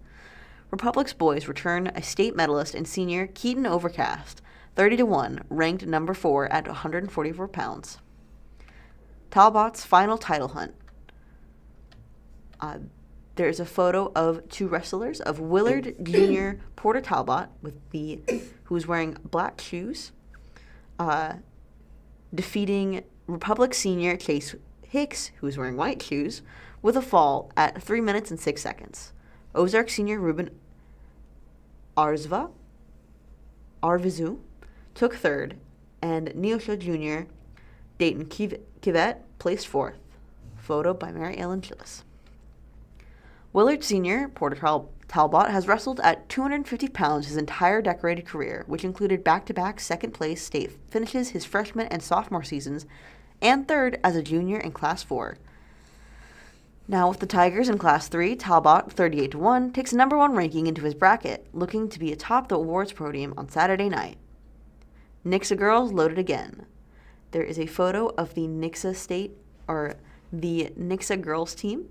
Republic's boys return a state medalist and senior Keaton Overcast, 30-1, ranked number 4 at 144 pounds. Talbot's final title hunt. There's a photo of 2 wrestlers of Willard Jr. Porter Talbot who's wearing black shoes, defeating Republic senior Chase Hicks, who's wearing white shoes, with a fall at 3 minutes and 6 seconds. Ozark senior Ruben Arvizu took 3rd, and Neosha Jr. Dayton Kivett placed 4th. Photo by Mary Ellen Gillis. Willard Sr. Porter Talbot has wrestled at 250 pounds his entire decorated career, which included back-to-back second-place state finishes his freshman and sophomore seasons, and 3rd as a junior in Class 4. Now with the Tigers in Class 3, Talbot, 38-1, takes a number 1 ranking into his bracket, looking to be atop the awards podium on Saturday night. Nixa girls loaded again. There is a photo of the Nixa girls team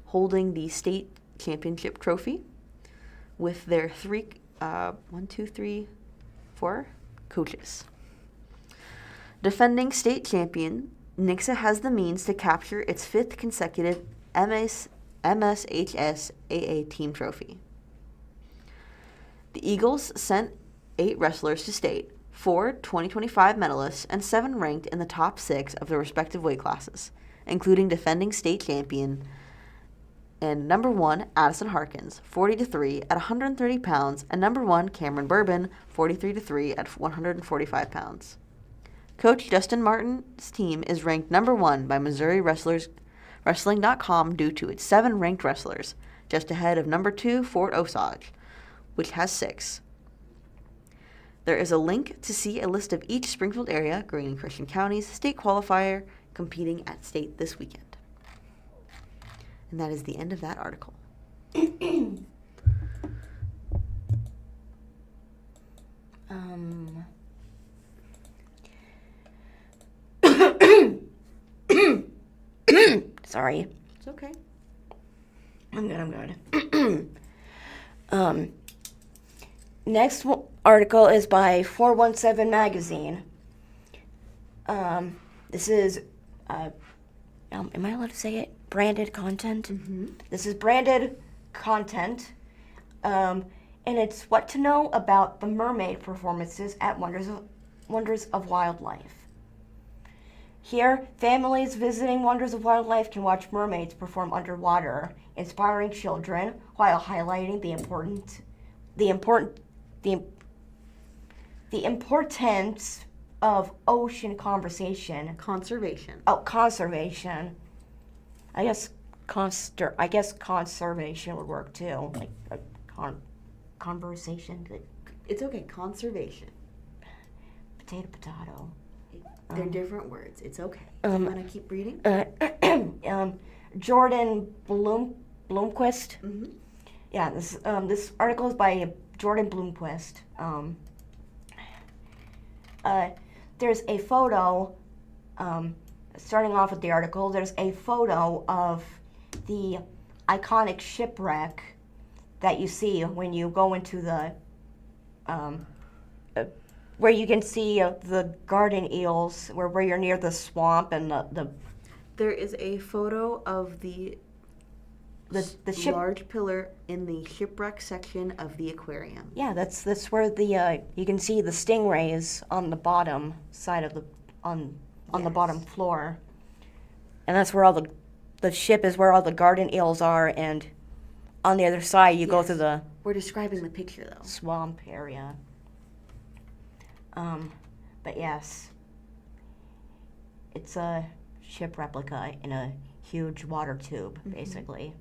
holding the state championship trophy with their 4 coaches. Defending state champion, Nixa has the means to capture its 5th consecutive MSHSAA team trophy. The Eagles sent 8 wrestlers to state, 4 2025 medalists, and 7 ranked in the top 6 of their respective weight classes, including defending state champion and number 1 Addison Harkins, 40-3 at 130 pounds, and number 1 Cameron Bourbon, 43-3 at 145 pounds. Coach Justin Martin's team is ranked number 1 by Missouri Wrestling.com due to its 7 ranked wrestlers, just ahead of number 2 Fort Osage, which has 6. There is a link to see a list of each Springfield area, Greene and Christian counties, state qualifier competing at state this weekend. And that is the end of that article. Sorry. It's okay. I'm good. Next article is by 417 Magazine. This is, am I allowed to say it? Branded content? Mm-hmm. This is branded content, and it's what to know about the mermaid performances at Wonders of Wildlife. Here, families visiting Wonders of Wildlife can watch mermaids perform underwater, inspiring children while highlighting the importance of ocean conservation. Conservation. I guess conservation would work too. Like conversation. It's okay. Conservation. Potato. They're different words. It's okay. Do you want to keep reading? Jordan Bloomquist. Mm-hmm. Yeah, this article is by Jordan Bloomquist. There's a photo. Starting off with the article, there's a photo of the iconic shipwreck that you see when you go into the where you can see the garden eels, where you're near the swamp and the. There is a photo of the large pillar in the shipwreck section of the aquarium. Yeah, that's where the you can see the stingrays on the bottom side of the on the bottom floor, and that's where all the ship is where all the garden eels are, and on the other side you go through the. We're describing the picture though. Swamp area. But yes, it's a ship replica in a huge water tube, basically.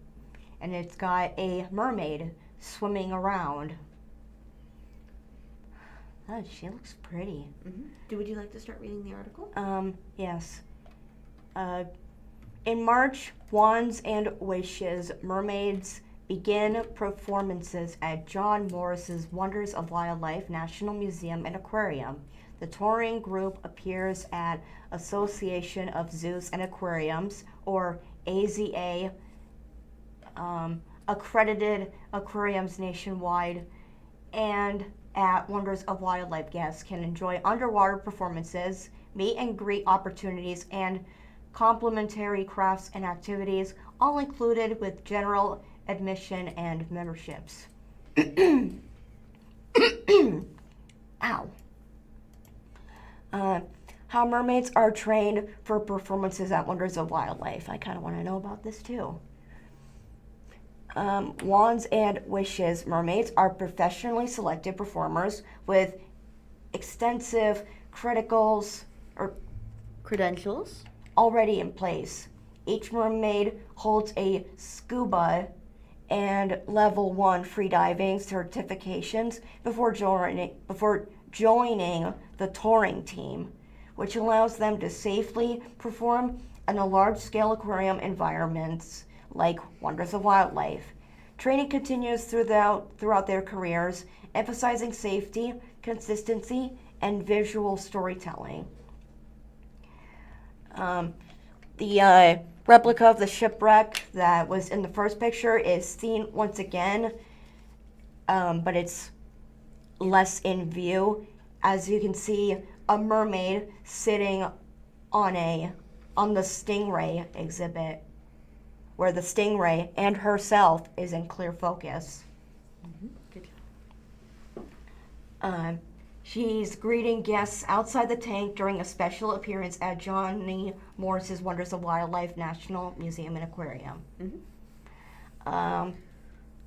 And it's got a mermaid swimming around. Oh, she looks pretty. Mm-hmm. Would you like to start reading the article? Yes. In March, Wands and Wishes mermaids begin performances at John Morris's Wonders of Wildlife National Museum and Aquarium. The touring group appears at Association of Zoos and Aquariums, or AZA, accredited aquariums nationwide, and at Wonders of Wildlife. Guests can enjoy underwater performances, meet and greet opportunities, and complimentary crafts and activities, all included with general admission and memberships. Ow. How mermaids are trained for performances at Wonders of Wildlife. I kind of want to know about this too. Wands and Wishes mermaids are professionally selected performers with extensive credentials already in place. Each mermaid holds a scuba and level 1 freediving certifications before joining the touring team, which allows them to safely perform in a large-scale aquarium environments like Wonders of Wildlife. Training continues throughout their careers, emphasizing safety, consistency, and visual storytelling. The replica of the shipwreck that was in the first picture is seen once again, but it's less in view. as you can see, a mermaid sitting on the stingray exhibit, where the stingray and herself is in clear focus. Good She's greeting guests outside the tank during a special appearance at Johnny Morris's Wonders of Wildlife National Museum and Aquarium.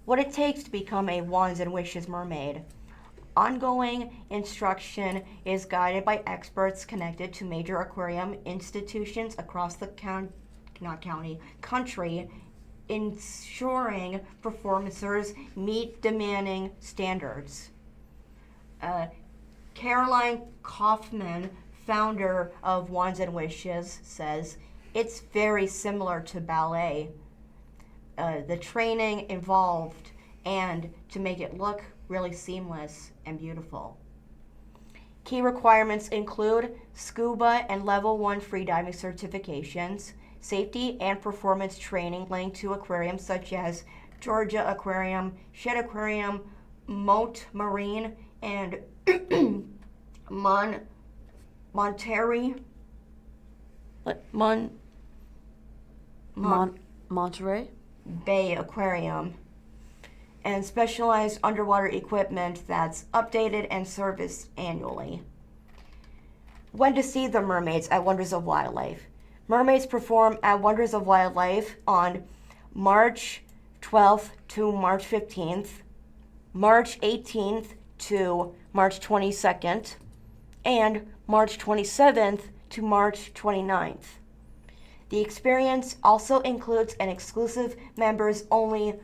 What it takes to become a Wands and Wishes mermaid. Ongoing instruction is guided by experts connected to major aquarium institutions across the country, ensuring performers meet demanding standards. Caroline Kaufman, founder of Wands and Wishes, says it's very similar to ballet. The training involved and to make it look really seamless and beautiful. Key requirements include scuba and level 1 freediving certifications, safety and performance training linked to aquariums such as Georgia Aquarium, Shed Aquarium, Moat Marine, and Monterey Monterey Bay Aquarium, and specialized underwater equipment that's updated and serviced annually. When to see the mermaids at Wonders of Wildlife. Mermaids perform at Wonders of Wildlife on March 12th to March 15th, March 18th to March 22nd, and March 27th to March 29th. The experience also includes an exclusive members-only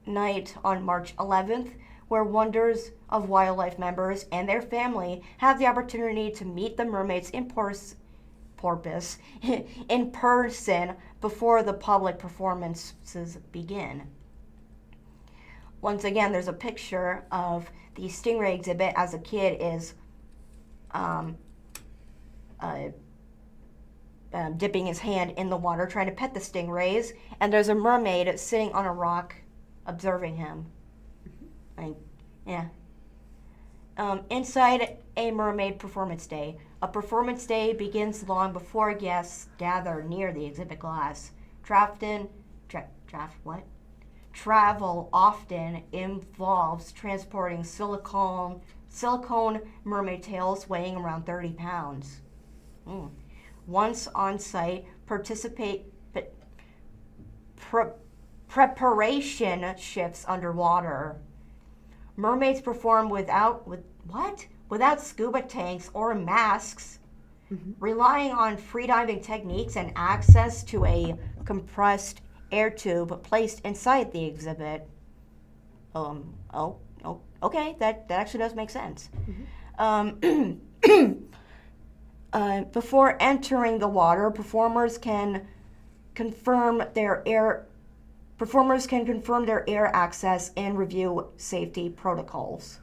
night on March 11th, where Wonders of Wildlife members and their family have the opportunity to meet the mermaids in person before the public performances begin. Once again, there's a picture of the stingray exhibit as a kid is dipping his hand in the water trying to pet the stingrays, and there's a mermaid sitting on a rock observing him. Inside a mermaid performance day. A performance day begins long before guests gather near the exhibit glass. Travel often involves transporting silicone mermaid tails weighing around 30 pounds. Once on site, preparation shifts underwater. Mermaids perform without scuba tanks or masks, relying on freediving techniques and access to a compressed air tube placed inside the exhibit. Okay, that actually does make sense. Before entering the water, performers can confirm their air access and review safety protocols.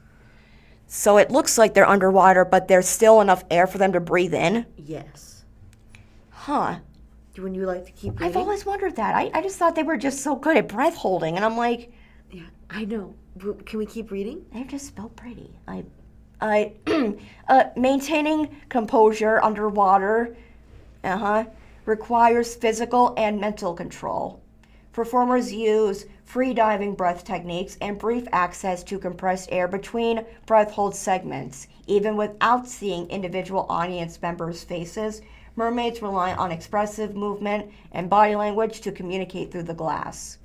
So it looks like they're underwater, but there's still enough air for them to breathe in? Yes. Huh. Wouldn't you like to keep reading? I've always wondered that. I just thought they were just so good at breath holding, and I'm like... Yeah, I know. Can we keep reading? They're just spelled pretty. Maintaining composure underwater requires physical and mental control. Performers use free-diving breath techniques and brief access to compressed air between breath hold segments. Even without seeing individual audience members' faces, mermaids rely on expressive movement and body language to communicate through the glass.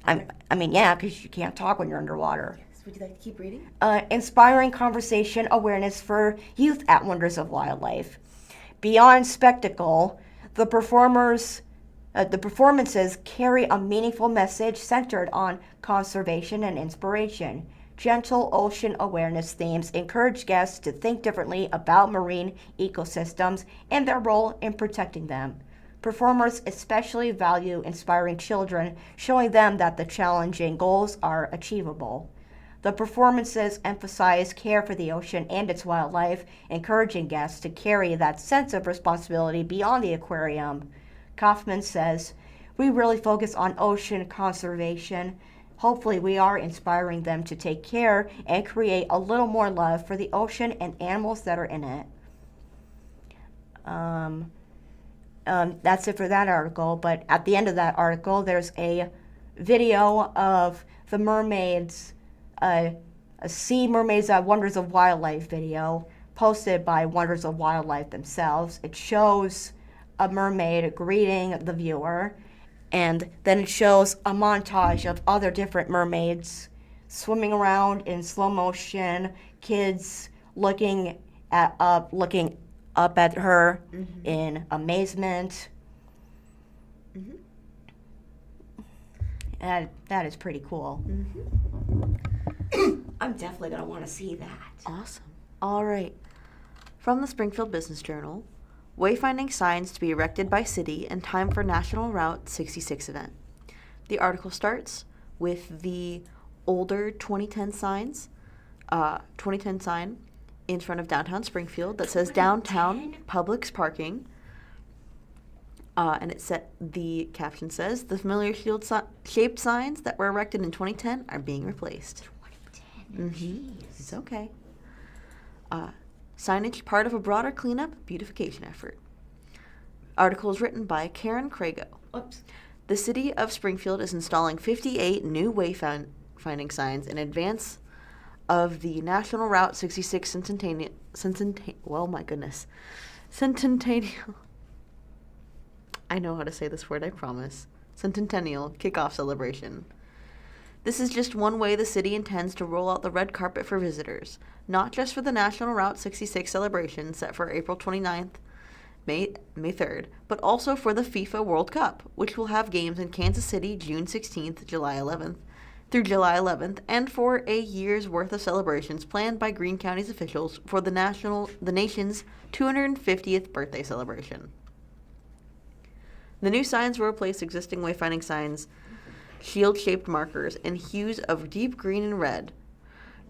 Because you can't talk when you're underwater. Yes. Would you like to keep reading? Inspiring conversation awareness for youth at Wonders of Wildlife. Beyond spectacle, the performances carry a meaningful message centered on conservation and inspiration. Gentle ocean awareness themes encourage guests to think differently about marine ecosystems and their role in protecting them. Performers especially value inspiring children, showing them that the challenging goals are achievable. The performances emphasize care for the ocean and its wildlife, encouraging guests to carry that sense of responsibility beyond the aquarium. Kaufman says, "We really focus on ocean conservation hopefully we are inspiring them to take care and create a little more love for the ocean and animals that are in it. That's it for that article, but at the end of that article, there's a video of the mermaids, a Sea Mermaids Wonders of Wildlife video posted by Wonders of Wildlife themselves. It shows a mermaid greeting the viewer, and then it shows a montage of other different mermaids swimming around in slow motion, kids looking up at her in amazement. And that is pretty cool. I'm definitely going to want to see that. Awesome. All right. From the Springfield Business Journal, wayfinding signs to be erected by city in time for National Route 66 event. The article starts with the older 2010 sign in front of downtown Springfield that says downtown Publix parking. And the caption says, the familiar shield-shaped signs that were erected in 2010 are being replaced. 2010, It's okay. Signage part of a broader cleanup beautification effort. Article is written by Karen Crago. Oops. The city of Springfield is installing 58 new wayfinding signs in advance of the National Route 66 Centennial. I know how to say this word, I promise. Centennial kickoff celebration. This is just one way the city intends to roll out the red carpet for visitors, not just for the National Route 66 celebration set for April 29th, May 3rd, but also for the FIFA World Cup, which will have games in Kansas City June 16th, July 11th, through July 11th, and for a year's worth of celebrations planned by Greene County's officials for the nation's 250th birthday celebration. The new signs will replace existing wayfinding signs, shield-shaped markers in hues of deep green and red,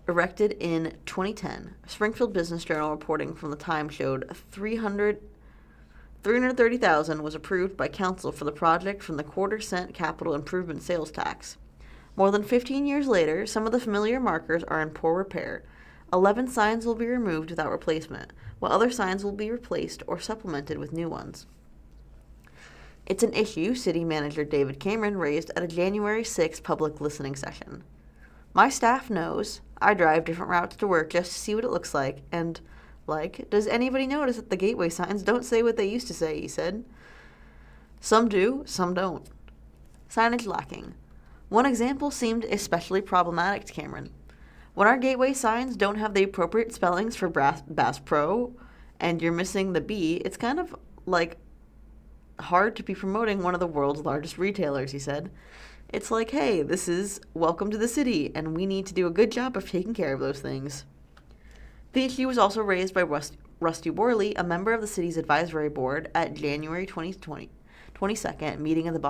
erected in 2010. Springfield Business Journal reporting from the time showed $330,000 was approved by council for the project from the quarter-cent capital improvement sales tax. More than 15 years later, some of the familiar markers are in poor repair. 11 signs will be removed without replacement, while other signs will be replaced or supplemented with new ones. It's an issue City Manager David Cameron raised at a January 6th public listening session. My staff knows I drive different routes to work just to see what it looks like, and, does anybody notice that the gateway signs don't say what they used to say, he said. Some do, some don't. Signage lacking. One example seemed especially problematic to Cameron. When our gateway signs don't have the appropriate spellings for Bass Pro, and you're missing the B, it's kind of hard to be promoting one of the world's largest retailers, he said. It's like, hey, this is welcome to the city, and we need to do a good job of taking care of those things. The issue was also raised by Rusty Worley, a member of the city's advisory board, at January 22nd meeting of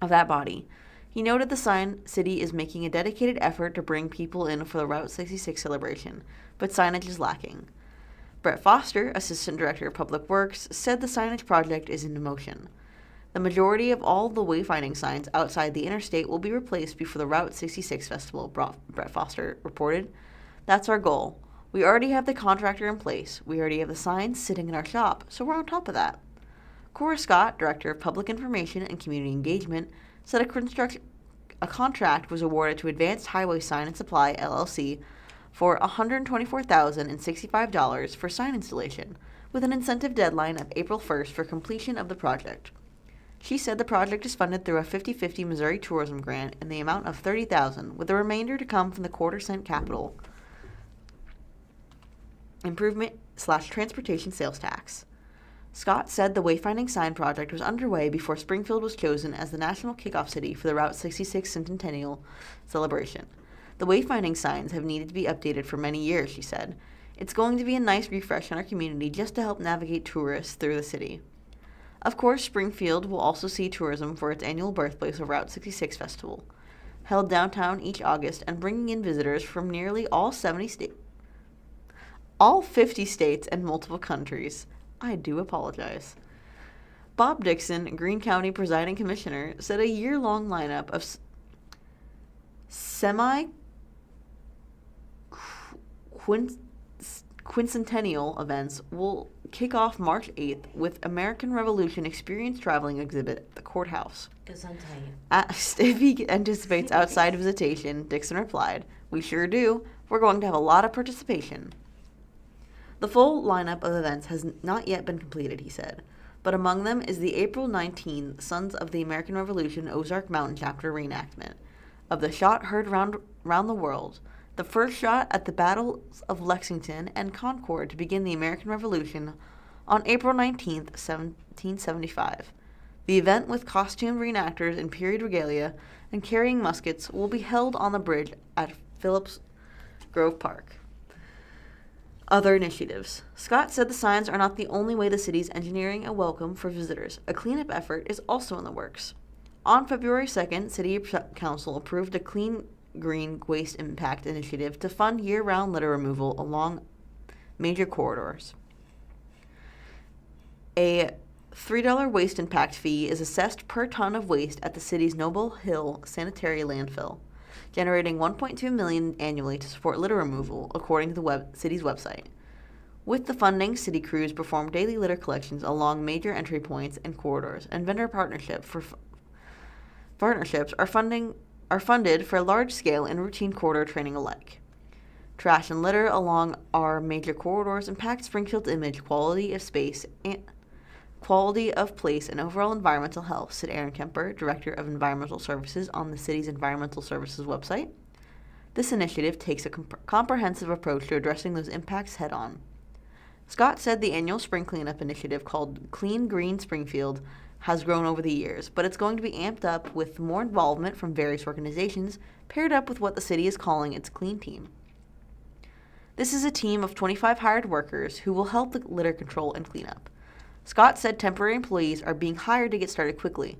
that body. He noted the sign city is making a dedicated effort to bring people in for the Route 66 celebration, but signage is lacking. Brett Foster, Assistant Director of Public Works, said the signage project is in motion. The majority of all the wayfinding signs outside the interstate will be replaced before the Route 66 festival, Brett Foster reported. That's our goal. We already have the contractor in place. We already have the signs sitting in our shop, so we're on top of that. Cora Scott, Director of Public Information and Community Engagement, said a contract was awarded to Advanced Highway Sign and Supply, LLC, for $124,065 for sign installation, with an incentive deadline of April 1st for completion of the project. She said the project is funded through a 50-50 Missouri tourism grant in the amount of $30,000, with the remainder to come from the quarter-cent capital improvement/transportation sales tax. Scott said the wayfinding sign project was underway before Springfield was chosen as the national kickoff city for the Route 66 Centennial celebration. The wayfinding signs have needed to be updated for many years, she said. It's going to be a nice refresh in our community just to help navigate tourists through the city. Of course, Springfield will also see tourism for its annual Birthplace of Route 66 festival, held downtown each August and bringing in visitors from nearly all 50 states and multiple countries. I do apologize. Bob Dixon, Greene County presiding commissioner, said a year-long lineup of Quincentennial events will kick off March 8th with American Revolution Experience Traveling exhibit at the courthouse. Asked if he anticipates outside visitation, Dixon replied, "We sure do. We're going to have a lot of participation." The full lineup of events has not yet been completed, he said, but among them is the April 19 Sons of the American Revolution Ozark Mountain Chapter reenactment of the shot heard round the world, the first shot at the battles of Lexington and Concord to begin the American Revolution on April 19, 1775. The event, with costumed reenactors in period regalia and carrying muskets, will be held on the bridge at Phillips Grove Park. Other initiatives. Scott said the signs are not the only way the city is engineering a welcome for visitors. A cleanup effort is also in the works. On February 2nd, City Council approved a Clean Green Waste Impact Initiative to fund year-round litter removal along major corridors. A $3 waste impact fee is assessed per ton of waste at the city's Noble Hill Sanitary Landfill, generating $1.2 million annually to support litter removal, according to the city's website. With the funding, city crews perform daily litter collections along major entry points and corridors, and vendor partnerships are funded for large-scale and routine corridor training alike. Trash and litter along our major corridors impact Springfield's image, quality of space, and quality of place, and overall environmental health, said Aaron Kemper, Director of Environmental Services, on the city's Environmental Services website. This initiative takes a comprehensive approach to addressing those impacts head-on. Scott said the annual spring cleanup initiative, called Clean Green Springfield, has grown over the years, but it's going to be amped up with more involvement from various organizations, paired up with what the city is calling its Clean Team. This is a team of 25 hired workers who will help the litter control and cleanup. Scott said temporary employees are being hired to get started quickly,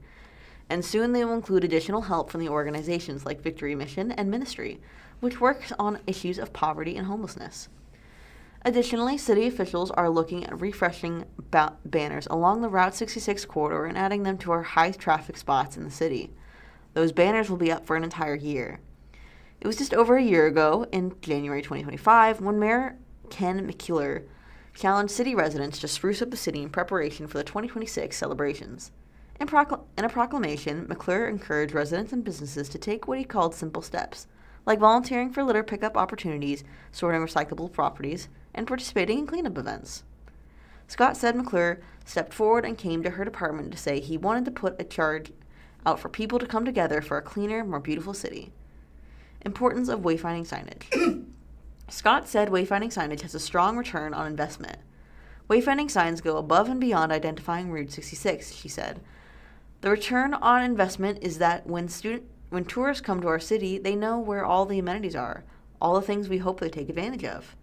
and soon they will include additional help from the organizations like Victory Mission and Ministry, which works on issues of poverty and homelessness. Additionally, city officials are looking at refreshing banners along the Route 66 corridor and adding them to our high traffic spots in the city. Those banners will be up for an entire year. It was just over a year ago, in January 2025, when Mayor Ken McCullough challenged city residents to spruce up the city in preparation for the 2026 celebrations. In a proclamation, McClure encouraged residents and businesses to take what he called simple steps, like volunteering for litter pickup opportunities, sorting recyclable properties, and participating in cleanup events. Scott said McClure stepped forward and came to her department to say he wanted to put a charge out for people to come together for a cleaner, more beautiful city. Importance of wayfinding signage. Scott said wayfinding signage has a strong return on investment. Wayfinding signs go above and beyond identifying Route 66, she said. The return on investment is that when tourists come to our city, they know where all the amenities are, all the things we hope they take advantage of.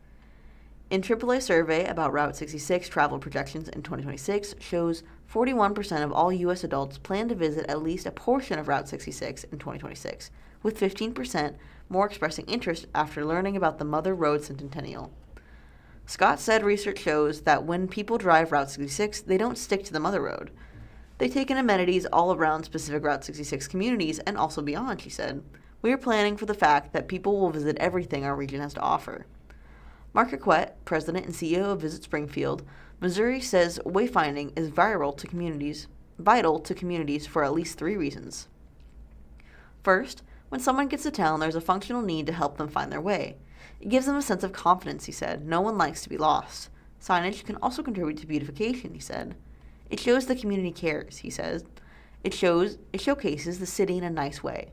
In AAA survey about Route 66 travel projections in 2026 shows 41% of all U.S. adults plan to visit at least a portion of Route 66 in 2026, with 15% more expressing interest after learning about the Mother Road Centennial. Scott said research shows that when people drive Route 66, they don't stick to the Mother Road. They take in amenities all around specific Route 66 communities and also beyond, she said. We are planning for the fact that people will visit everything our region has to offer. Mark Hiquette, president and CEO of Visit Springfield, Missouri, says wayfinding is vital to communities for at least 3 reasons. First, when someone gets to town, there's a functional need to help them find their way. It gives them a sense of confidence, he said. No one likes to be lost. Signage can also contribute to beautification, he said. It shows the community cares, he says. It showcases the city in a nice way.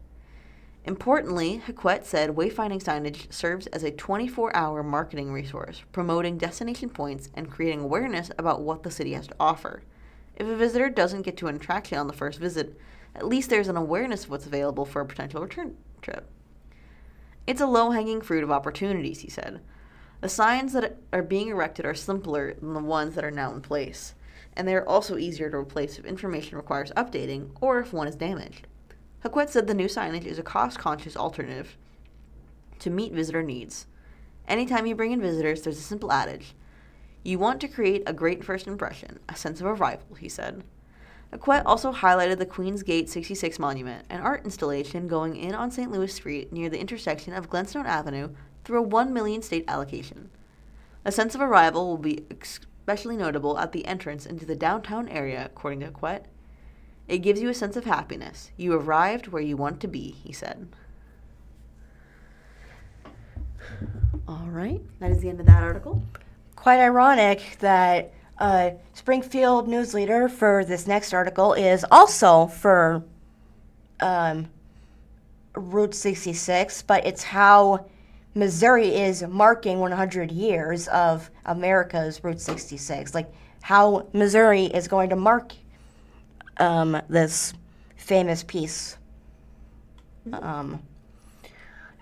Importantly, Hiquette said wayfinding signage serves as a 24-hour marketing resource, promoting destination points and creating awareness about what the city has to offer. If a visitor doesn't get to an attraction on the first visit, at least there's an awareness of what's available for a potential return trip. It's a low-hanging fruit of opportunities, he said. The signs that are being erected are simpler than the ones that are now in place, and they are also easier to replace if information requires updating or if one is damaged. Hiquette said the new signage is a cost-conscious alternative to meet visitor needs. Anytime you bring in visitors, there's a simple adage. You want to create a great first impression, a sense of arrival, he said. Aquette also highlighted the Queens Gate 66 Monument, an art installation going in on St. Louis Street near the intersection of Glenstone Avenue through a $1 million state allocation. A sense of arrival will be especially notable at the entrance into the downtown area, according to Aquette. It gives you a sense of happiness. You arrived where you want to be, he said. All right, that is the end of that article. Quite ironic that Springfield News-Leader for this next article is also for Route 66, but it's how Missouri is marking 100 years of America's Route 66. Like how Missouri is going to mark this famous piece. And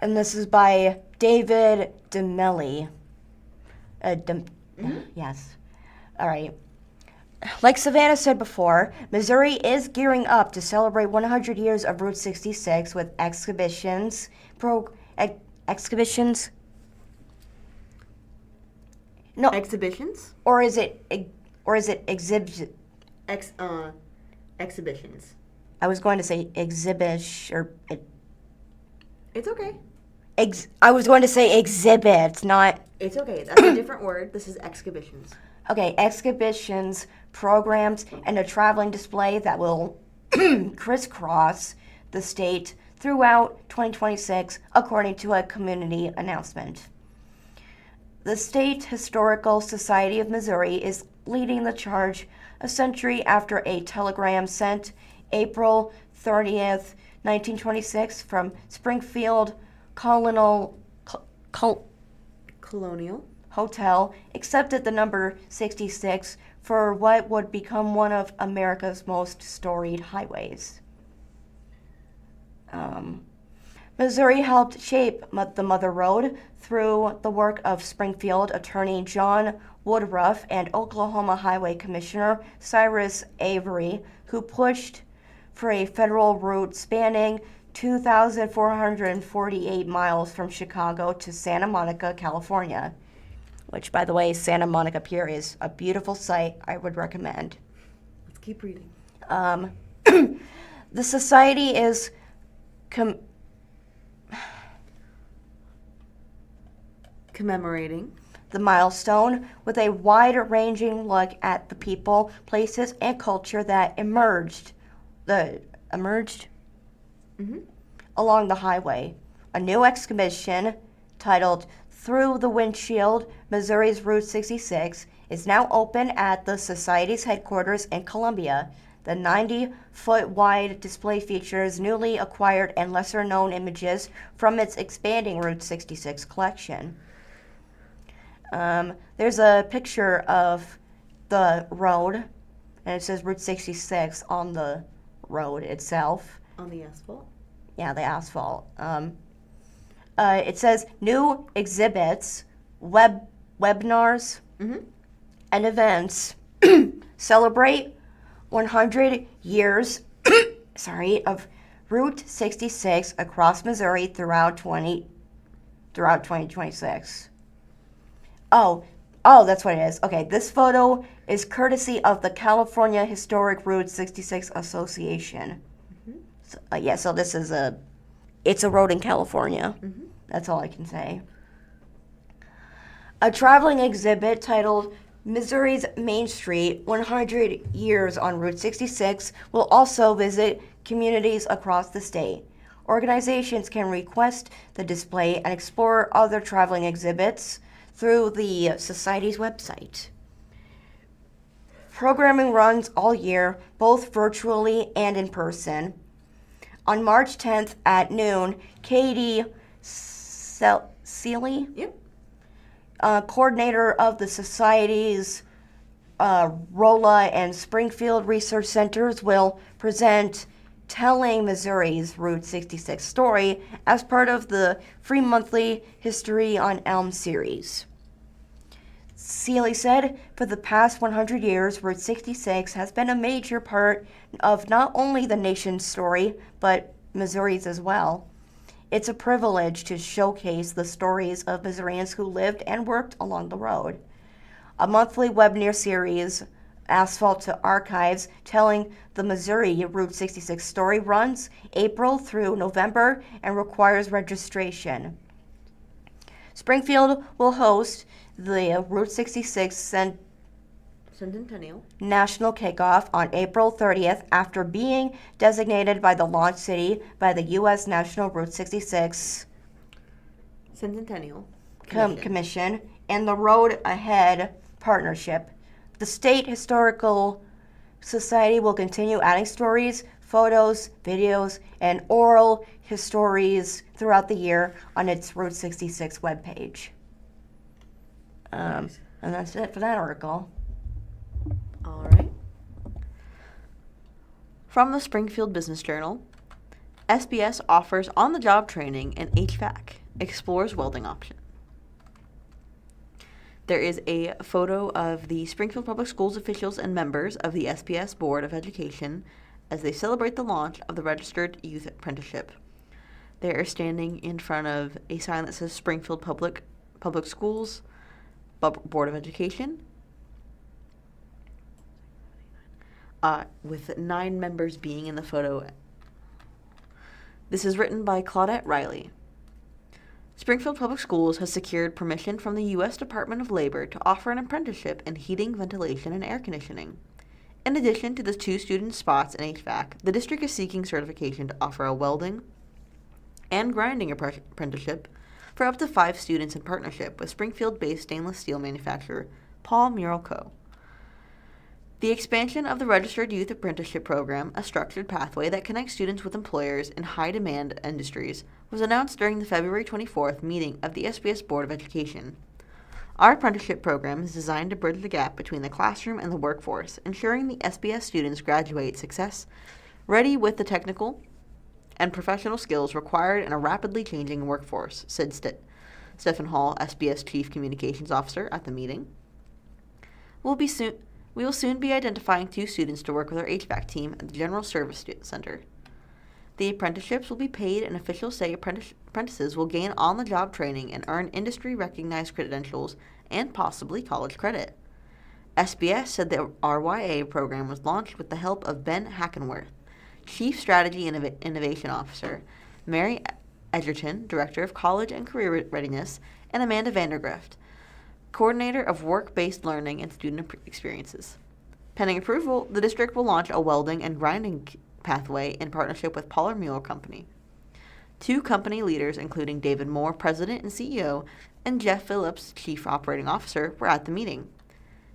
this is by David DeMelli. Yes. All right. Like Savannah said before, Missouri is gearing up to celebrate 100 years of Route 66 with exhibitions. Exhibitions? Or is it Exhibitions. I was going to say exhibit or It's okay. I was going to say exhibit, not. It's okay. That's a different word. This is exhibitions. Okay, exhibitions, programs, and a traveling display that will crisscross the state throughout 2026, according to a community announcement. The State Historical Society of Missouri is leading the charge a century after a telegram sent April 30th, 1926 from Springfield Colonial Hotel accepted the number 66 for what would become one of America's most storied highways. Missouri helped shape the Mother Road through the work of Springfield Attorney John Woodruff and Oklahoma Highway Commissioner Cyrus Avery, who pushed for a federal route spanning 2,448 miles from Chicago to Santa Monica, California. Which, by the way, Santa Monica Pier is a beautiful site I would recommend. Let's keep reading. The society is commemorating the milestone with a wide-ranging look at the people, places, and culture that emerged along the highway. A new exhibition titled Through the Windshield, Missouri's Route 66, is now open at the Society's headquarters in Columbia. The 90-foot-wide display features newly acquired and lesser-known images from its expanding Route 66 collection. There's a picture of the road, and it says Route 66 on the road itself. On the asphalt? Yeah, the asphalt. It says new exhibits, webinars, and events celebrate 100 years of Route 66 across Missouri throughout 2026. Oh, that's what it is. Okay, this photo is courtesy of the California Historic Route 66 Association. So this is it's a road in California. That's all I can say. A traveling exhibit titled Missouri's Main Street, 100 Years on Route 66 will also visit communities across the state. Organizations can request the display and explore other traveling exhibits through the Society's website. Programming runs all year, both virtually and in person. On March 10th at noon, Katie Seeley, coordinator of the Society's Rolla and Springfield Research Centers, will present Telling Missouri's Route 66 Story as part of the free monthly History on Elm series. Seeley said, for the past 100 years, Route 66 has been a major part of not only the nation's story, but Missouri's as well. It's a privilege to showcase the stories of Missourians who lived and worked along the road. A monthly webinar series asphalt to archives, telling the Missouri Route 66 story runs April through November and requires registration. Springfield will host the Route 66 Centennial. National Kickoff on April 30th after being designated by the launch city by the U.S. National Route 66 Centennial Commission and the Road Ahead Partnership. The State Historical Society will continue adding stories, photos, videos, and oral histories throughout the year on its Route 66 webpage. Nice. And that's it for that article. All right. From the Springfield Business Journal, SBS offers on-the-job training in HVAC, explores welding option. There is a photo of the Springfield Public Schools officials and members of the SPS Board of Education as they celebrate the launch of the Registered Youth Apprenticeship. They are standing in front of a sign that says Springfield Public Schools Board of Education, with 9 members being in the photo. This is written by Claudette Riley. Springfield Public Schools has secured permission from the U.S. Department of Labor to offer an apprenticeship in heating, ventilation, and air conditioning. In addition to the 2 student spots in HVAC, the district is seeking certification to offer a welding and grinding apprenticeship for up to 5 students in partnership with Springfield-based stainless steel manufacturer Paul Mural Co. The expansion of the Registered Youth Apprenticeship Program, a structured pathway that connects students with employers in high-demand industries, was announced during the February 24th meeting of the SBS Board of Education. Our apprenticeship program is designed to bridge the gap between the classroom and the workforce, ensuring the SBS students graduate success ready with the technical and professional skills required in a rapidly changing workforce, said Stephen Hall, SBS Chief Communications Officer, at the meeting. We will soon be identifying 2 students to work with our HVAC team at the General Service Center. The apprenticeships will be paid, and officials say apprentices will gain on-the-job training and earn industry-recognized credentials and possibly college credit. SBS said the RYA program was launched with the help of Ben Hackenworth, Chief Strategy and Innovation Officer, Mary Edgerton, Director of College and Career Readiness, and Amanda Vandergrift, Coordinator of Work-Based Learning and Student Experiences. Pending approval, the district will launch a welding and grinding pathway in partnership with Paul Mueller Company. 2 company leaders, including David Moore, President and CEO, and Jeff Phillips, Chief Operating Officer, were at the meeting.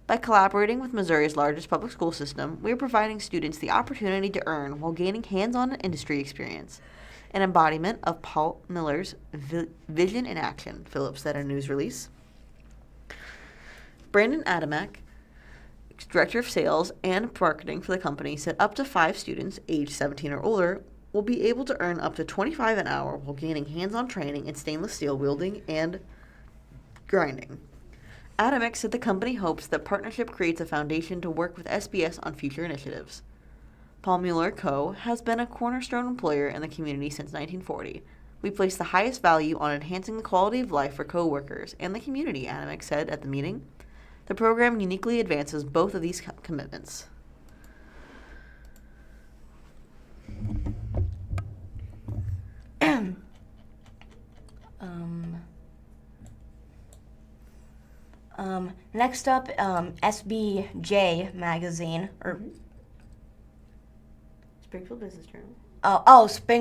By collaborating with Missouri's largest public school system, we are providing students the opportunity to earn while gaining hands-on industry experience, an embodiment of Paul Miller's vision in action, Phillips said in a news release. Brandon Adamek, Director of Sales and Marketing for the company, said up to 5 students, aged 17 or older, will be able to earn up to $25 an hour while gaining hands-on training in stainless steel welding and grinding. Adamek said the company hopes that partnership creates a foundation to work with SBS on future initiatives. Paul Mueller Co. has been a cornerstone employer in the community since 1940. We place the highest value on enhancing the quality of life for co-workers and the community, Adamek said at the meeting. The program uniquely advances both of these commitments. Next up, SBJ magazine, or Springfield Business Journal.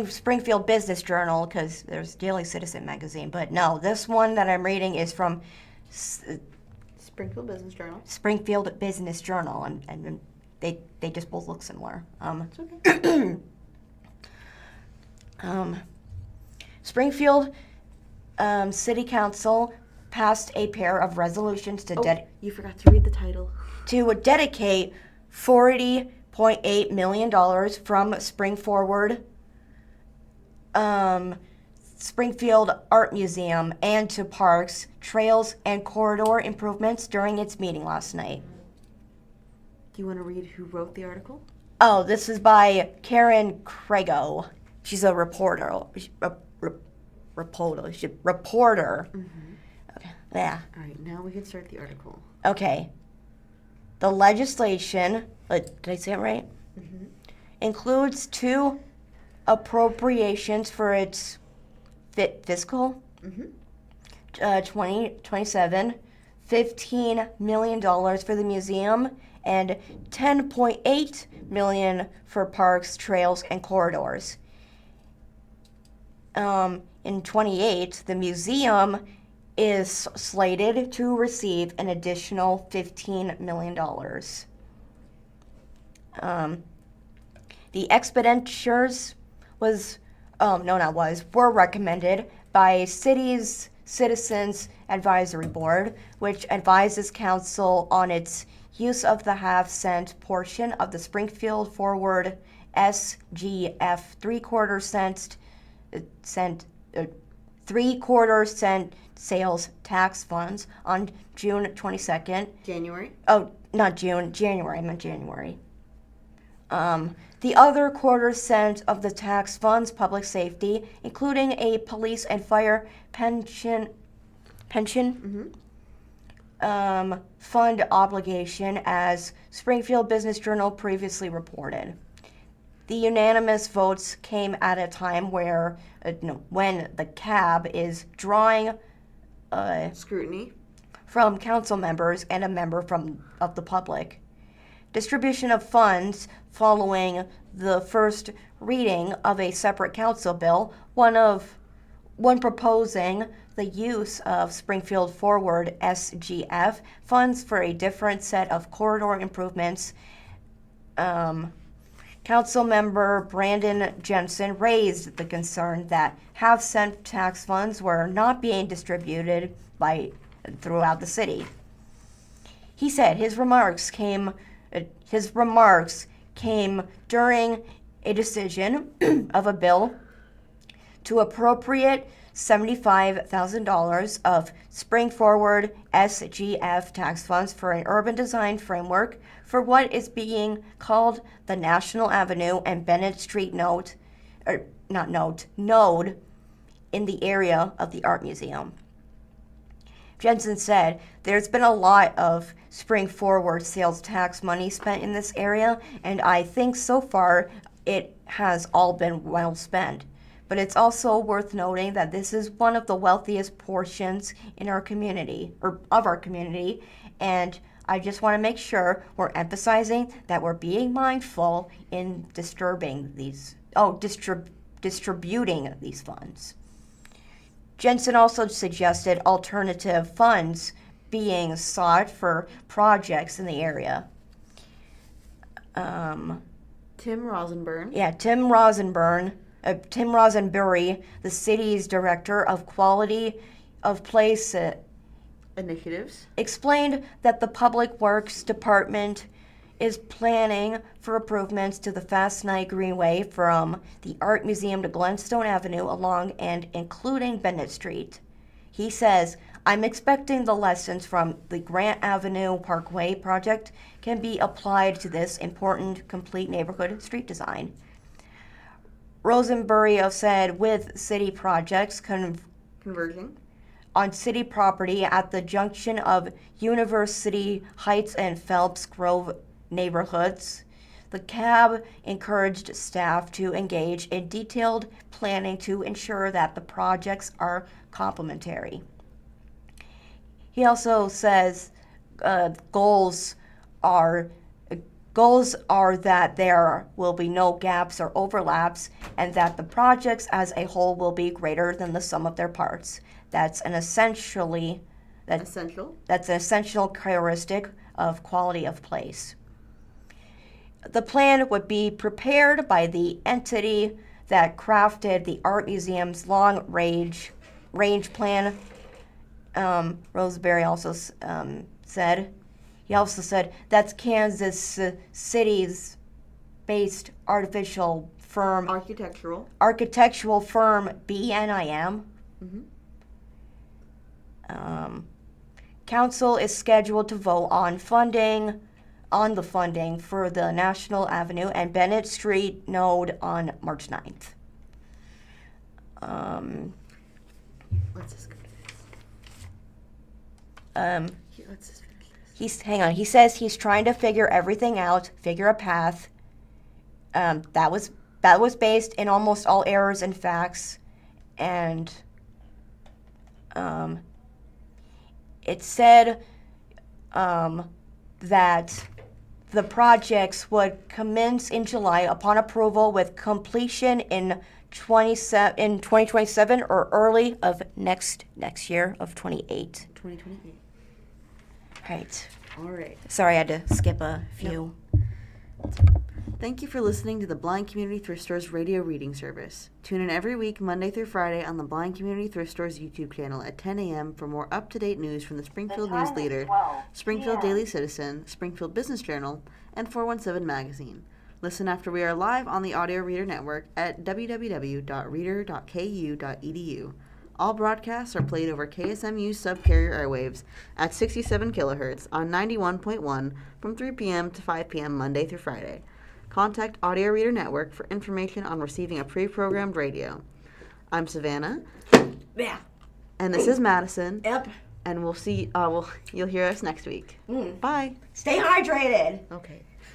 Springfield Business Journal, because there's Daily Citizen magazine. But no, this one that I'm reading is from Springfield Business Journal. Springfield Business Journal, and they just both look similar. It's okay. Springfield City Council passed a pair of resolutions to you forgot to read the title. to dedicate $40.8 million from Spring Forward, Springfield Art Museum, and to parks, trails, and corridor improvements during its meeting last night. Do you want to read who wrote the article? Oh, this is by Karen Crago. She's a reporter. Reporter. Mm-hmm. Okay. Yeah. All right, now we can start the article. Okay. The legislation, did I say it right? Includes 2 appropriations for its fiscal 2027, $15 million for the museum, and $10.8 million for parks, trails, and corridors. In 28, the museum is slated to receive an additional $15 million. The expenditures were recommended by City's Citizens Advisory Board, which advises council on its use of the half-cent portion of the Springfield Forward SGF three-quarter cent sales tax funds on June 22nd. January. Oh, not June, January. I meant January. The other quarter cent of the tax funds public safety, including a police and fire pension fund obligation, as Springfield Business Journal previously reported. The unanimous votes came at a time where, when the CAB is drawing Scrutiny. from council members and a member of the public. Distribution of funds following the first reading of a separate council bill, one proposing the use of Springfield Forward SGF funds for a different set of corridor improvements. Council member Brandon Jensen raised the concern that half-cent tax funds were not being distributed throughout the city. He said his remarks came during a decision of a bill to appropriate $75,000 of Spring Forward SGF tax funds for an urban design framework for what is being called the National Avenue and Bennett Street node in the area of the Art Museum. Jensen said, "There's been a lot of Spring Forward sales tax money spent in this area, and I think so far it has all been well spent. But it's also worth noting that this is one of the wealthiest portions in our community, or of our community, and I just want to make sure we're emphasizing that we're being mindful in distributing these funds." Jensen also suggested alternative funds being sought for projects in the area. Tim Rosenberg. Yeah, Tim Rosenberry, the city's director of quality of place Initiatives. explained that the Public Works Department is planning for improvements to the Fast Night Greenway from the Art Museum to Glenstone Avenue along and including Bennett Street. He says, "I'm expecting the lessons from the Grant Avenue Parkway project can be applied to this important complete neighborhood street design." Rosenberry said with city projects Converging. on city property at the junction of University Heights and Phelps Grove neighborhoods, the CAB encouraged staff to engage in detailed planning to ensure that the projects are complementary. He also says goals are that there will be no gaps or overlaps, and that the projects as a whole will be greater than the sum of their parts. That's an essential characteristic of quality of place. The plan would be prepared by the entity that crafted the Art Museum's long-range plan. Roseberry also said, that's Kansas City's based architectural firm BNIM. Council is scheduled to vote on the funding for the National Avenue and Bennett Street node on March 9th. Let's just go to this. Let's just finish this. He says he's trying to figure everything out, figure a path. That was based in almost all errors and facts, and it said that the projects would commence in July upon approval with completion in 2027 or early of next year of 28. 2028. Right. All right. Sorry, I had to skip a few. Thank you for listening to the Blind Community Thrift Store's radio reading service. Tune in every week, Monday through Friday, on the Blind Community Thrift Store's YouTube channel at 10 a.m. for more up-to-date news from the Springfield The time is News-Leader, 12 Springfield p.m. Daily Citizen, Springfield Business Journal, and 417 Magazine. Listen after we are live on the Audio Reader Network at www.reader.ku.edu. All broadcasts are played over KSMU subcarrier airwaves at 67 kilohertz on 91.1 from 3 p.m. to 5 p.m. Monday through Friday. Contact Audio Reader Network for information on receiving a pre-programmed radio. I'm Savannah. Yeah. And this is Madison. Yep. And we'll see. You'll hear us next week. Bye. Stay hydrated. Okay.